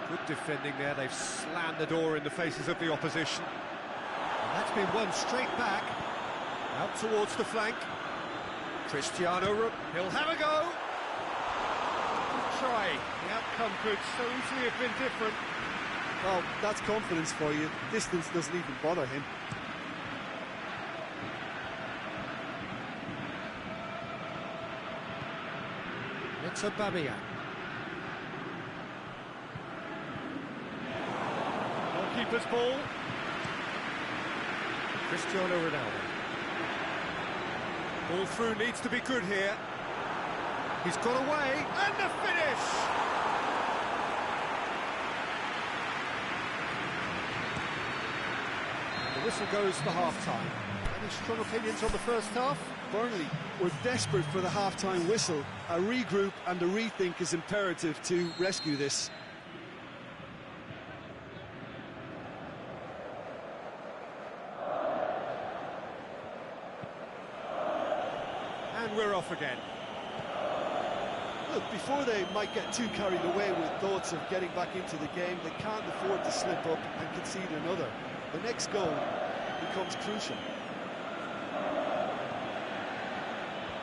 [SPEAKER 1] Good defending there, they've slammed the door in the faces of the opposition. And that's been won straight back, out towards the flank. Cristiano, he'll have a go. Good try, the outcome could so easily have been different.
[SPEAKER 2] Well, that's confidence for you. Distance doesn't even bother him.
[SPEAKER 1] It's Aubameyang. Goalkeeper's ball. Cristiano Ronaldo. Ball through needs to be good here. He's got away, and the finish! And the whistle goes for half-time. Any strong opinions on the first half?
[SPEAKER 2] Burnley were desperate for the half-time whistle. A regroup and a rethink is imperative to rescue this.
[SPEAKER 1] And we're off again.
[SPEAKER 2] Look, before they might get too carried away with thoughts of getting back into the game, they can't afford to slip up and concede another. The next goal becomes crucial.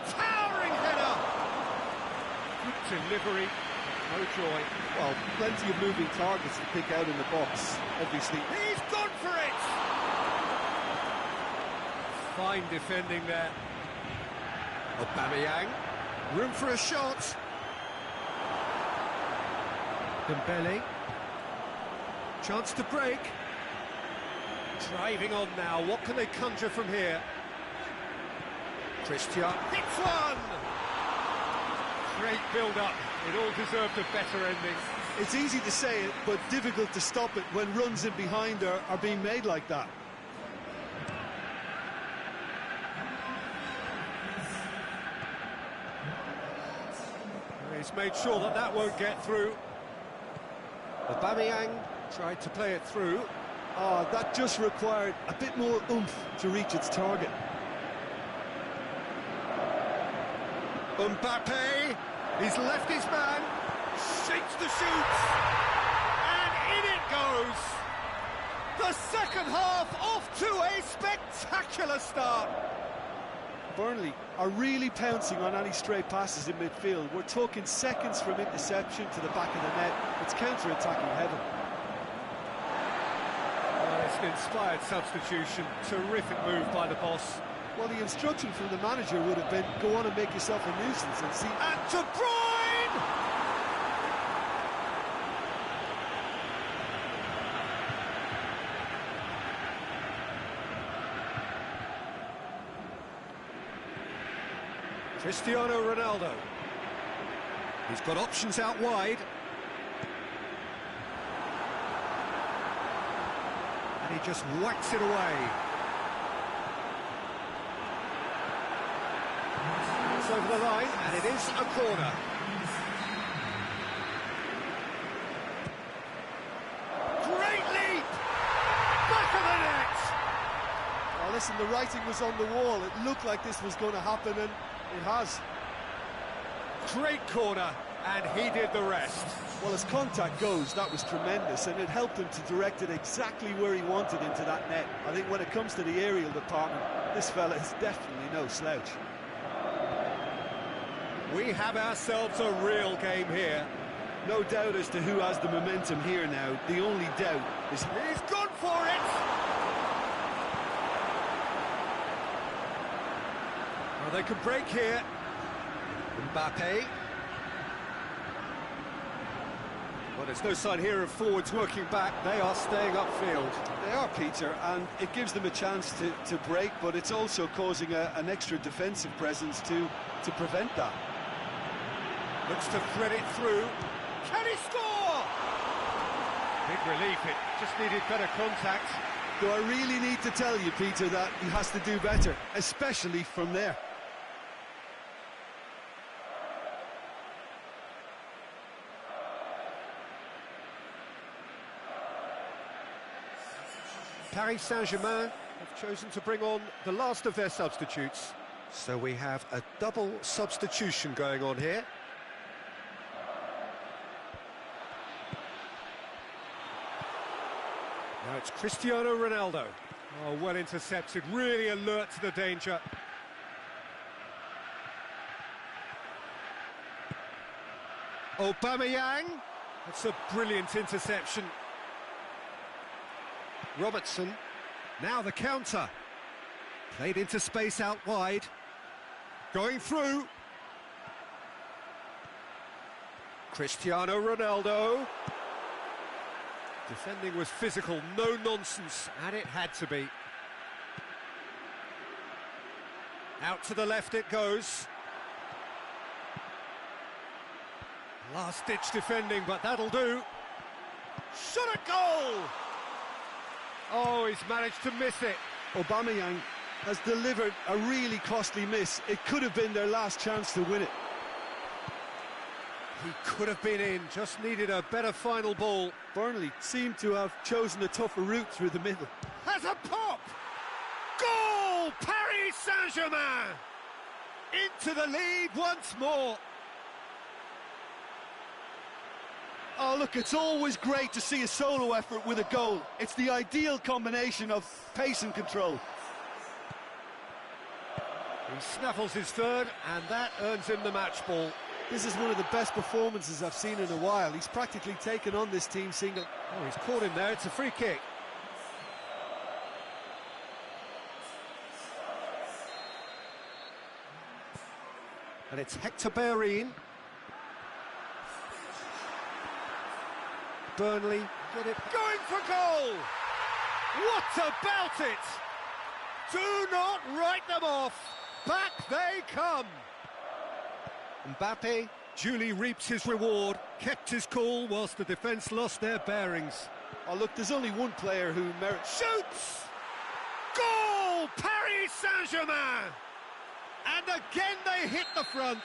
[SPEAKER 1] Towering header! Good delivery, no joy.
[SPEAKER 2] Well, plenty of moving targets to pick out in the box, obviously.
[SPEAKER 1] He's gone for it! Fine defending there. Aubameyang, room for a shot. Dembele, chance to break. Driving on now, what can they conjure from here? Cristiano hits one! Great build-up, it all deserved a better ending.
[SPEAKER 2] It's easy to say it, but difficult to stop it when runs in behind are being made like that.
[SPEAKER 1] He's made sure that that won't get through. Aubameyang tried to play it through.
[SPEAKER 2] Oh, that just required a bit more oomph to reach its target.
[SPEAKER 1] Mbappe, he's left his man, shakes the shoots, and in it goes. The second half off to a spectacular start.
[SPEAKER 2] Burnley are really pouncing on any stray passes in midfield. We're talking seconds from interception to the back of the net. It's counter-attacking heaven.
[SPEAKER 1] Well, it's an inspired substitution. Terrific move by the boss.
[SPEAKER 2] Well, the instruction from the manager would have been, go on and make yourself a nuisance and see...
[SPEAKER 1] And De Bruyne! Cristiano Ronaldo. He's got options out wide. And he just whacks it away. It's over the line, and it is a corner. Great leap! Back of the net!
[SPEAKER 2] Oh, listen, the writing was on the wall. It looked like this was going to happen, and it has.
[SPEAKER 1] Great corner, and he did the rest.
[SPEAKER 2] Well, as contact goes, that was tremendous, and it helped him to direct it exactly where he wanted into that net. I think when it comes to the aerial department, this fella is definitely no slouch.
[SPEAKER 1] We have ourselves a real game here.
[SPEAKER 2] No doubt as to who has the momentum here now. The only doubt is...
[SPEAKER 1] He's gone for it! Well, they can break here. Mbappe. Well, there's no sign here of forwards working back. They are staying upfield.
[SPEAKER 2] They are, Peter, and it gives them a chance to break, but it's also causing an extra defensive presence to prevent that.
[SPEAKER 1] Looks to thread it through. Can he score? Big relief, it just needed better contact.
[SPEAKER 2] Do I really need to tell you, Peter, that he has to do better, especially from there?
[SPEAKER 1] Paris Saint-Germain have chosen to bring on the last of their substitutes. So we have a double substitution going on here. Now it's Cristiano Ronaldo. Oh, well intercepted, really alert to the danger. Aubameyang. That's a brilliant interception. Robertson, now the counter. Played into space out wide. Going through. Cristiano Ronaldo. Defending was physical, no nonsense, and it had to be. Out to the left it goes. Last-ditch defending, but that'll do. Shot at goal! Oh, he's managed to miss it.
[SPEAKER 2] Aubameyang has delivered a really costly miss. It could have been their last chance to win it.
[SPEAKER 1] He could have been in, just needed a better final ball.
[SPEAKER 2] Burnley seem to have chosen a tougher route through the middle.
[SPEAKER 1] Has a pop! Goal! Paris Saint-Germain! Into the lead once more.
[SPEAKER 2] Oh, look, it's always great to see a solo effort with a goal. It's the ideal combination of pace and control.
[SPEAKER 1] He snaffles his third, and that earns him the match ball.
[SPEAKER 2] This is one of the best performances I've seen in a while. He's practically taken on this team single.
[SPEAKER 1] Oh, he's caught him there, it's a free kick. And it's Hector Bellerin. Burnley get it, going for goal! What about it? Do not write them off. Back they come. Mbappe duly reaps his reward, kept his cool whilst the defence lost their bearings.
[SPEAKER 2] Oh, look, there's only one player who merits...
[SPEAKER 1] Shoots! Goal! Paris Saint-Germain! And again they hit the front.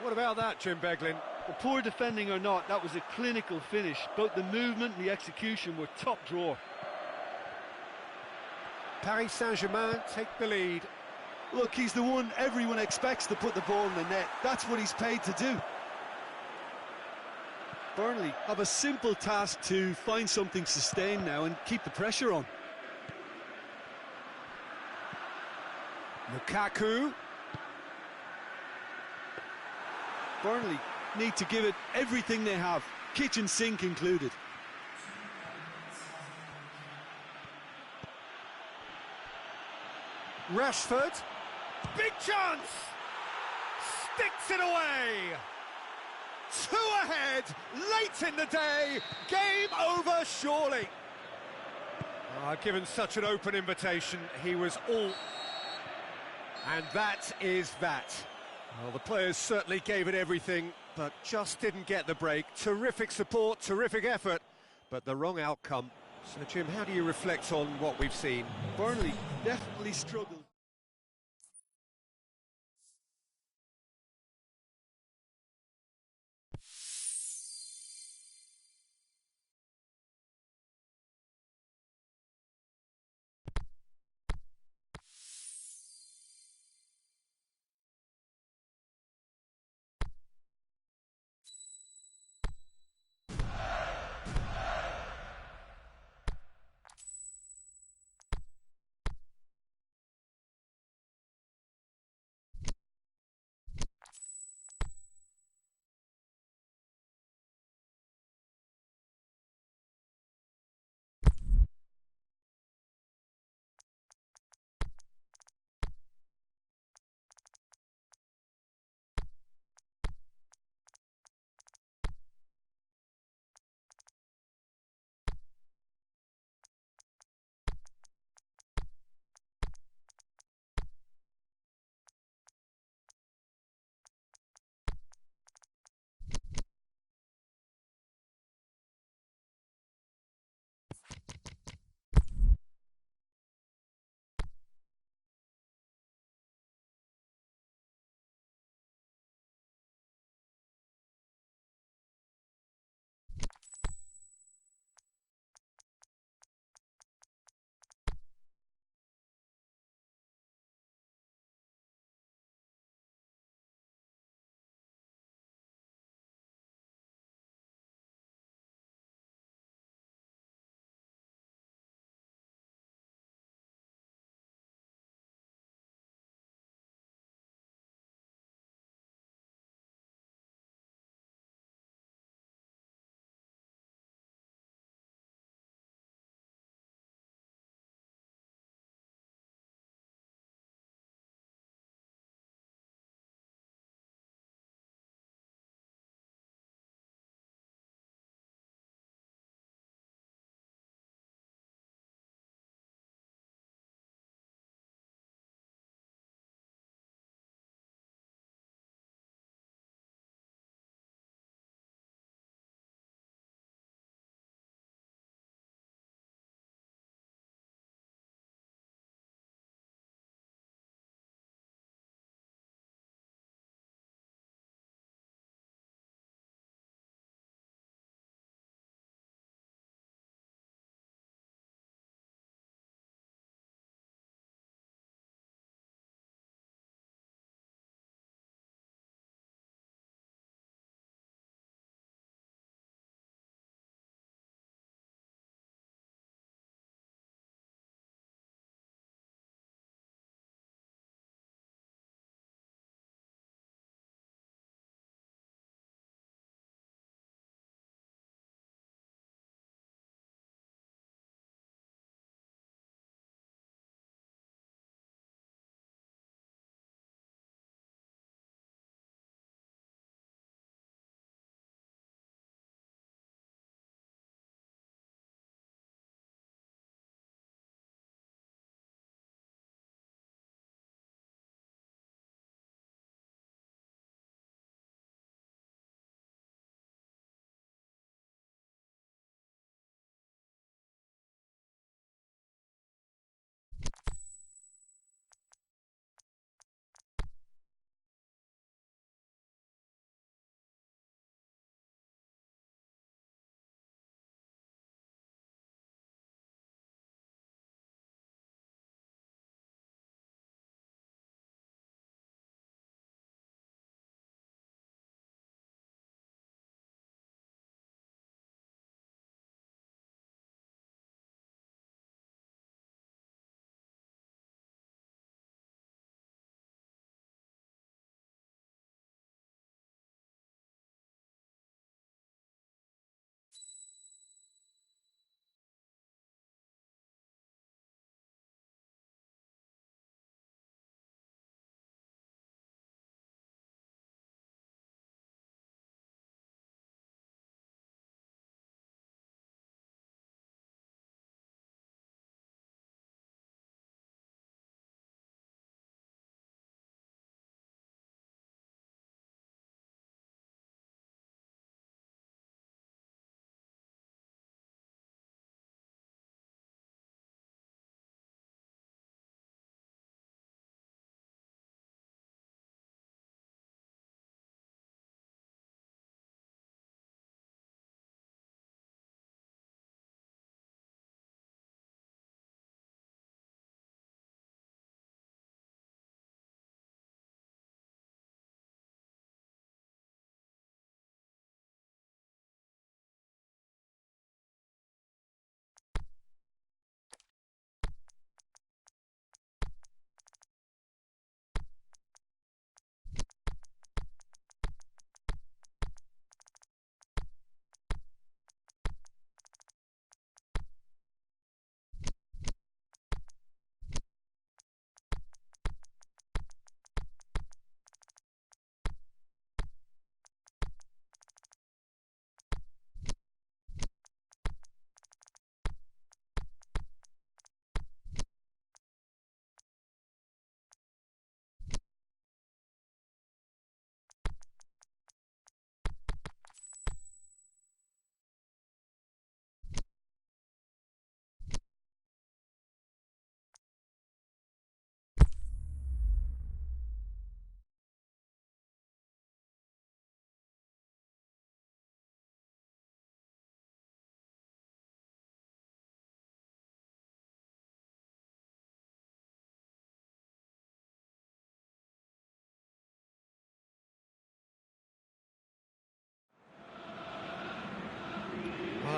[SPEAKER 1] What about that, Jim Beglin?
[SPEAKER 2] Well, poor defending or not, that was a clinical finish. Both the movement and the execution were top drawer.
[SPEAKER 1] Paris Saint-Germain take the lead.
[SPEAKER 2] Look, he's the one everyone expects to put the ball in the net. That's what he's paid to do. Burnley have a simple task to find something sustained now and keep the pressure on.
[SPEAKER 1] Lukaku.
[SPEAKER 2] Burnley need to give it everything they have, kitchen sink included.
[SPEAKER 1] Rashford. Big chance! Sticks it away! 2 ahead, late in the day, game over surely. Given such an open invitation, he was all... And that is that. Well, the players certainly gave it everything, but just didn't get the break. Terrific support, terrific effort, but the wrong outcome. So, Jim, how do you reflect on what we've seen?
[SPEAKER 2] Burnley definitely struggled.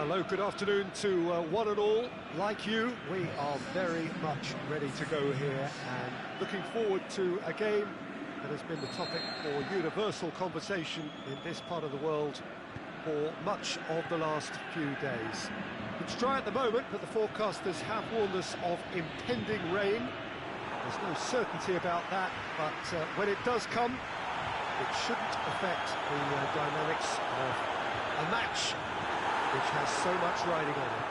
[SPEAKER 1] Hello, good afternoon to one and all. Like you, we are very much ready to go here and looking forward to a game that has been the topic for universal conversation in this part of the world for much of the last few days. It's dry at the moment, but the forecasters have warned us of impending rain. There's no certainty about that, but when it does come, it shouldn't affect the dynamics of a match which has so much riding on it.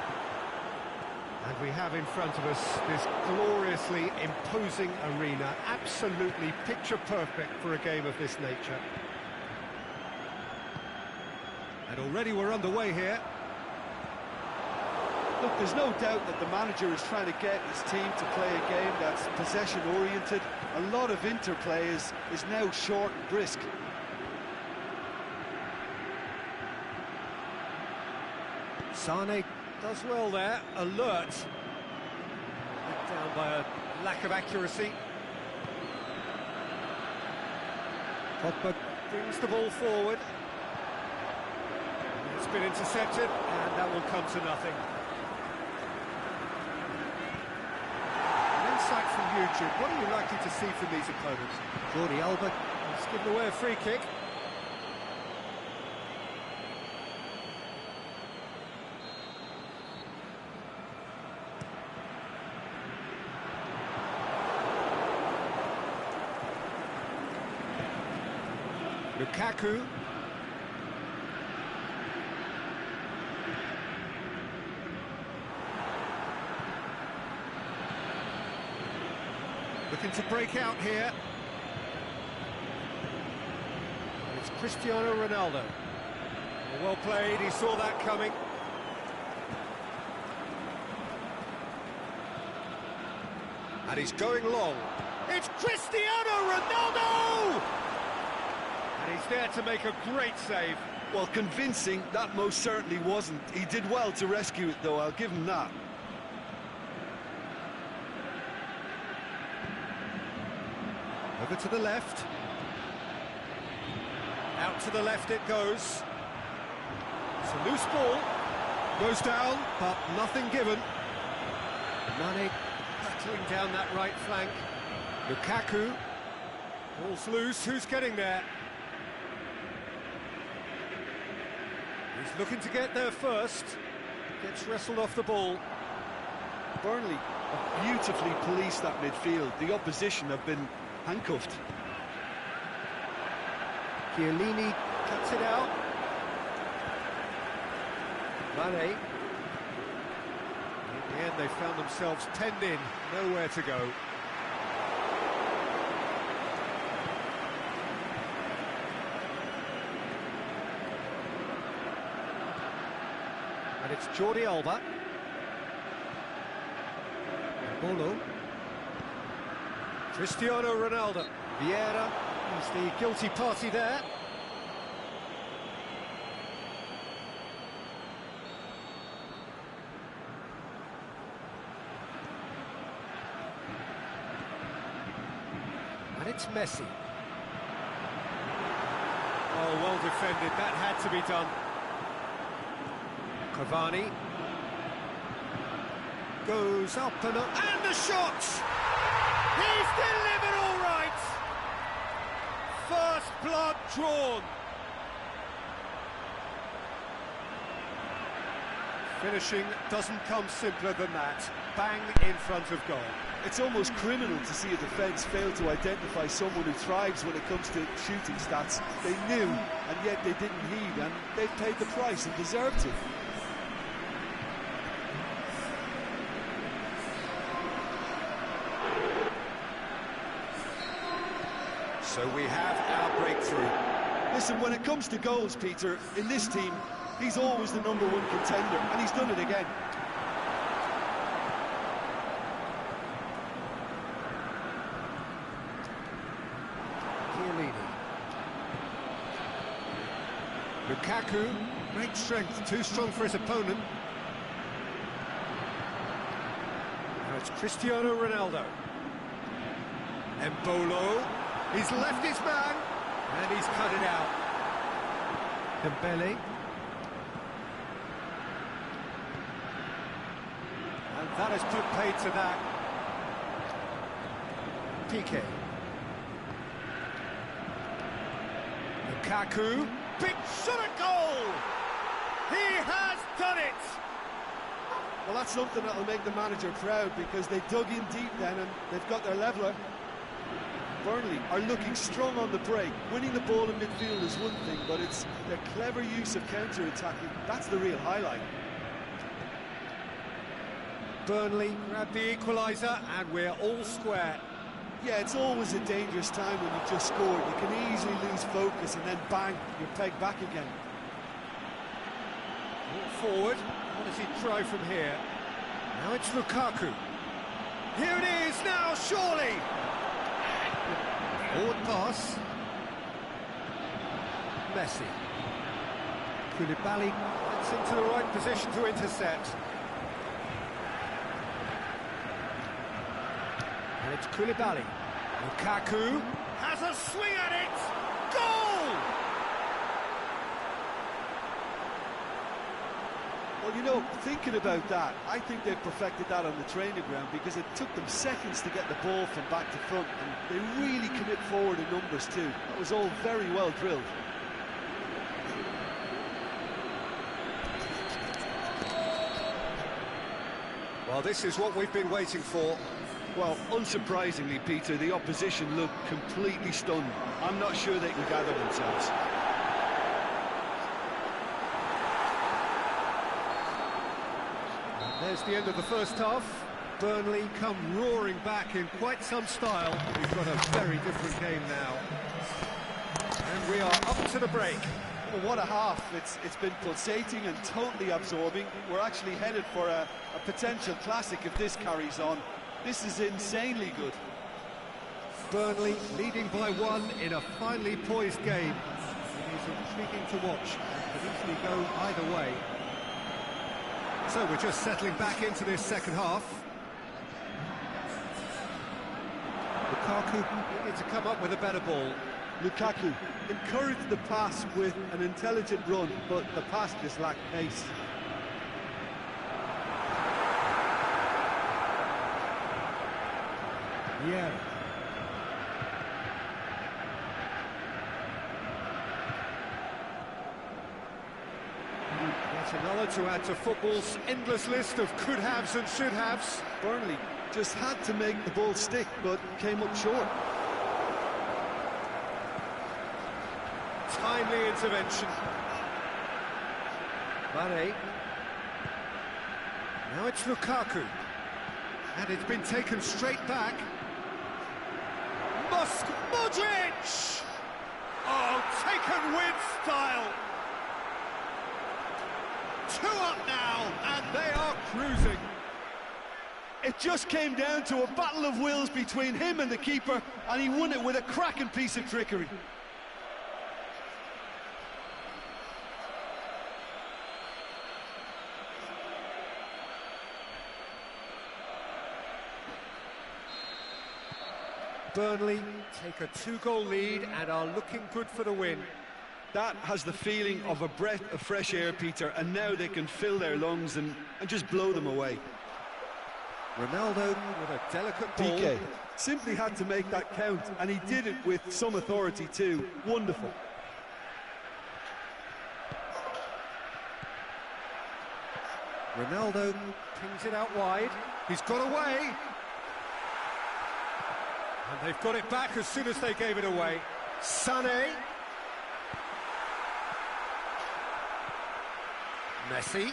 [SPEAKER 1] And we have in front of us this gloriously imposing arena, absolutely picture perfect for a game of this nature. And already we're underway here.
[SPEAKER 2] Look, there's no doubt that the manager is trying to get his team to play a game that's possession-oriented. A lot of interplay is now short and brisk.
[SPEAKER 1] Sane does well there, alert. Let down by a lack of accuracy. Pogba brings the ball forward. It's been intercepted, and that will come to nothing. An insight from YouTube. What are you likely to see from these opponents? Jordi Alba has given away a free kick. Lukaku. Looking to break out here. It's Cristiano Ronaldo. Well played, he saw that coming. And he's going long. It's Cristiano Ronaldo! And he's there to make a great save.
[SPEAKER 2] Well, convincing, that most certainly wasn't. He did well to rescue it, though, I'll give him that.
[SPEAKER 1] Over to the left. Out to the left it goes. It's a loose ball. Goes down, but nothing given. Mane battling down that right flank. Lukaku. Ball's loose, who's getting there? He's looking to get there first. Gets wrestled off the ball.
[SPEAKER 2] Burnley have beautifully policed that midfield. The opposition have been handcuffed.
[SPEAKER 1] Chiellini cuts it out. Mane. In the end, they found themselves penned in, nowhere to go. And it's Jordi Alba. Bolo. Cristiano Ronaldo. Vieira is the guilty party there. And it's Messi. Oh, well defended. That had to be done. Cavani goes up and up, and the shot! He's delivered all right! First blood drawn. Finishing doesn't come simpler than that. Bang in front of goal.
[SPEAKER 2] It's almost criminal to see a defence fail to identify someone who thrives when it comes to shooting stats. They knew, and yet they didn't heed, and they paid the price and deserved to.
[SPEAKER 1] So we have our breakthrough.
[SPEAKER 2] Listen, when it comes to goals, Peter, in this team, he's always the #1 contender, and he's done it again.
[SPEAKER 1] Chiellini. Lukaku, great strength, too strong for his opponent. Now it's Cristiano Ronaldo. Embolo. He's left his man, and he's cut it out. Dembele. That has put paid to that. Piqué. Lukaku. Big shot at goal! He has done it!
[SPEAKER 2] Well, that's something that'll make the manager proud, because they dug in deep then and they've got their leveller. Burnley are looking strong on the break. Winning the ball in midfield is one thing, but it's their clever use of counter-attacking. That's the real highlight.
[SPEAKER 1] Burnley grab the equaliser, and we're all square.
[SPEAKER 2] Yeah, it's always a dangerous time when you've just scored. You can easily lose focus and then bang, you're pegged back again.
[SPEAKER 1] Forward, what does he try from here? Now it's Lukaku. Here it is now, surely! Forward pass. Messi. Koulibaly gets into the right position to intercept. And it's Koulibaly. Lukaku has a swing at it! Goal!
[SPEAKER 2] Well, you know, thinking about that, I think they've perfected that on the training ground, because it took them seconds to get the ball from back to front, and they really commit forward in numbers too. That was all very well drilled.
[SPEAKER 1] Well, this is what we've been waiting for.
[SPEAKER 2] Well, unsurprisingly, Peter, the opposition look completely stunned. I'm not sure they can gather themselves.
[SPEAKER 1] There's the end of the first half. Burnley come roaring back in quite some style. We've got a very different game now. And we are up to the break.
[SPEAKER 2] Well, what a half. It's been pulsating and totally absorbing. We're actually headed for a potential classic if this carries on. This is insanely good.
[SPEAKER 1] Burnley leading by 1 in a finely poised game. It is intriguing to watch. It could easily go either way. So we're just settling back into this second half. Lukaku needs to come up with a better ball.
[SPEAKER 2] Lukaku encouraged the pass with an intelligent run, but the pass just lacked pace.
[SPEAKER 1] Yeah. Yet another to add to football's endless list of could-haves and should-haves.
[SPEAKER 2] Burnley just had to make the ball stick, but came up short.
[SPEAKER 1] Timely intervention. Mane. Now it's Lukaku. And it's been taken straight back. Modric! Oh, taken with style. 2 up now, and they are cruising.
[SPEAKER 2] It just came down to a battle of wills between him and the keeper, and he won it with a cracking piece of trickery.
[SPEAKER 1] Burnley take a 2-goal lead and are looking good for the win.
[SPEAKER 2] That has the feeling of a breath of fresh air, Peter, and now they can fill their lungs and just blow them away.
[SPEAKER 1] Ronaldo with a delicate ball.
[SPEAKER 2] Piqué simply had to make that count, and he did it with some authority too. Wonderful.
[SPEAKER 1] Ronaldo pings it out wide. He's got away. And they've got it back as soon as they gave it away. Sané. Messi.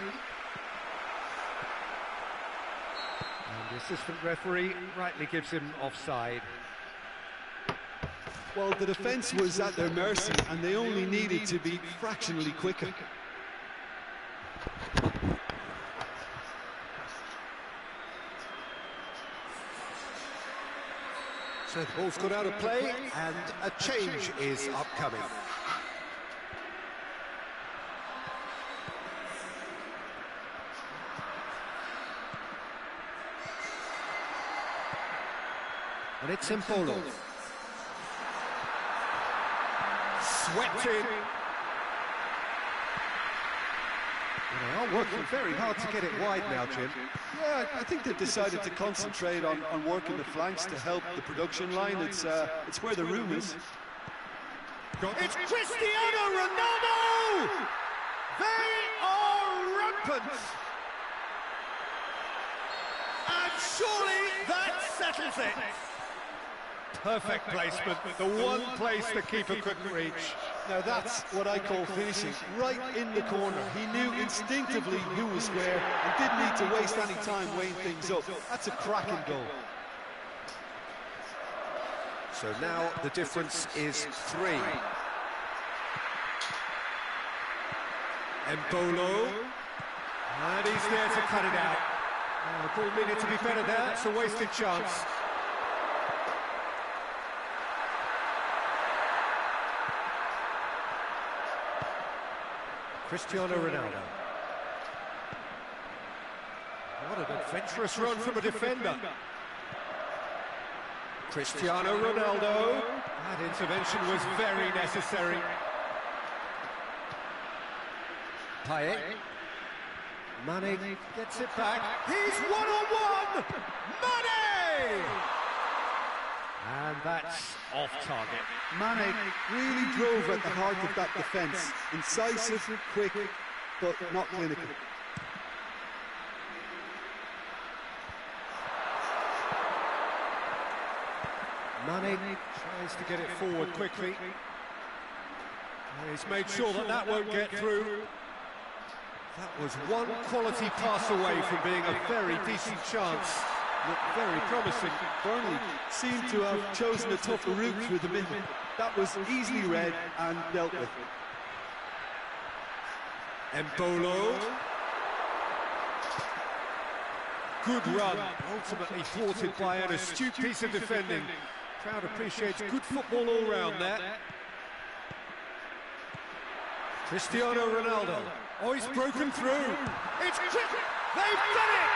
[SPEAKER 1] And the assistant referee rightly gives him offside.
[SPEAKER 2] Well, the defence was at their mercy, and they only needed to be fractionally quicker.
[SPEAKER 1] So the ball's got out of play, and a change is upcoming. And it's Embolo. Swept in. Well, they are working very hard to get it wide now, Jim.
[SPEAKER 2] Yeah, I think they've decided to concentrate on working the flanks to help the production line. It's where the room is.
[SPEAKER 1] It's Cristiano Ronaldo! They are rampant! And surely that settles it. Perfect placement, the one place the keeper couldn't reach.
[SPEAKER 2] Now that's what I call finishing, right in the corner. He knew instinctively who was where and didn't need to waste any time weighing things up. That's a cracking goal.
[SPEAKER 1] So now the difference is 3. Embolo, and he's there to cut it out. The ball needed to be better there, it's a wasted chance. Cristiano Ronaldo. What an adventurous run from a defender. Cristiano Ronaldo. That intervention was very necessary. Payet. Mane gets it back. He's one-on-one! Mane! And that's off target.
[SPEAKER 2] Mane really drove at the heart of that defence. Incisive, quick, but not clinical.
[SPEAKER 1] Mane tries to get it forward quickly. He's made sure that that won't get through. That was one quality pass away from being a very decent chance. Looked very promising.
[SPEAKER 2] Burnley seemed to have chosen a tougher route through the middle. That was easily read and dealt with.
[SPEAKER 1] Embolo. Good run, ultimately thwarted by an astute piece of defending. Crowd appreciates good football all round there. Cristiano Ronaldo. Oh, he's broken through. It's they've done it!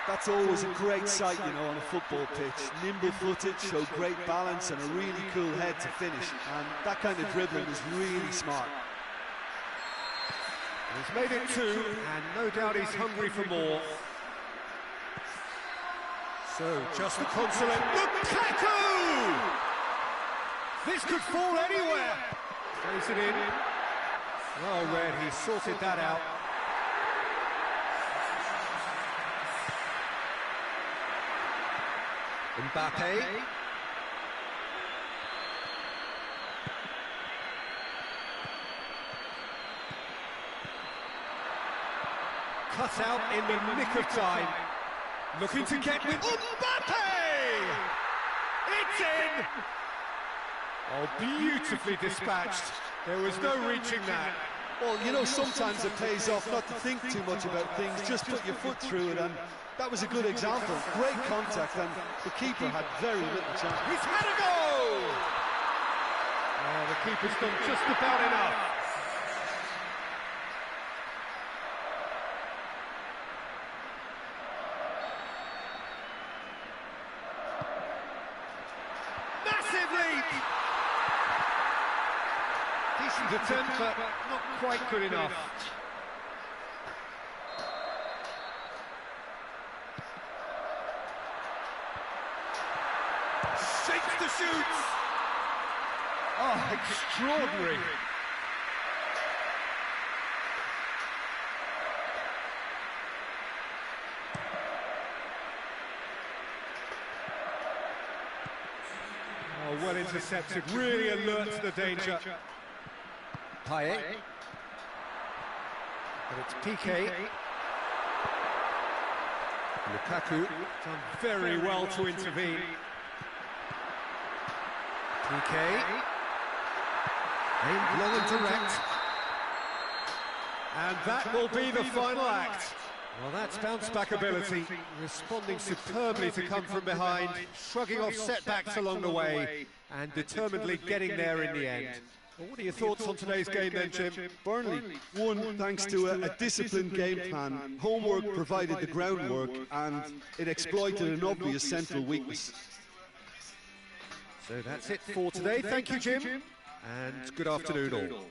[SPEAKER 2] That's always a great sight, you know, on a football pitch. Nimble-footed, show great balance and a really cool head to finish. And that kind of dribbling is really smart.
[SPEAKER 1] He's made it 2, and no doubt he's hungry for more. So, just the consolate. Lukaku! This could fall anywhere. Plays it in. Well read, he sorted that out. Mbappe. Cut out in the nick of time. Looking to get with Mbappe! It's in! Oh, beautifully dispatched. There was no reaching that.
[SPEAKER 2] Well, you know, sometimes it pays off not to think too much about things, just put your foot through it, and that was a good example. Great contact, and the keeper had very little chance.
[SPEAKER 1] He's had a goal! Oh, the keeper's done just about enough. Massive leap! Decent attempt, but not quite good enough. Shakes the shoots! Oh, extraordinary! Oh, well intercepted, really alert to the danger. Payet. But it's Piqué. Lukaku done very well to intervene. Piqué. Aimed long and direct. And that will be the final act. Well, that's bounce-back ability, responding superbly to come from behind, shrugging off setbacks along the way, and determinedly getting there in the end. Well, what are your thoughts on today's game then, Jim?
[SPEAKER 2] Burnley won thanks to a disciplined game plan. Homework provided the groundwork, and it exploited an obvious central weakness.
[SPEAKER 1] So that's it for today. Thank you, Jim, and good afternoon all.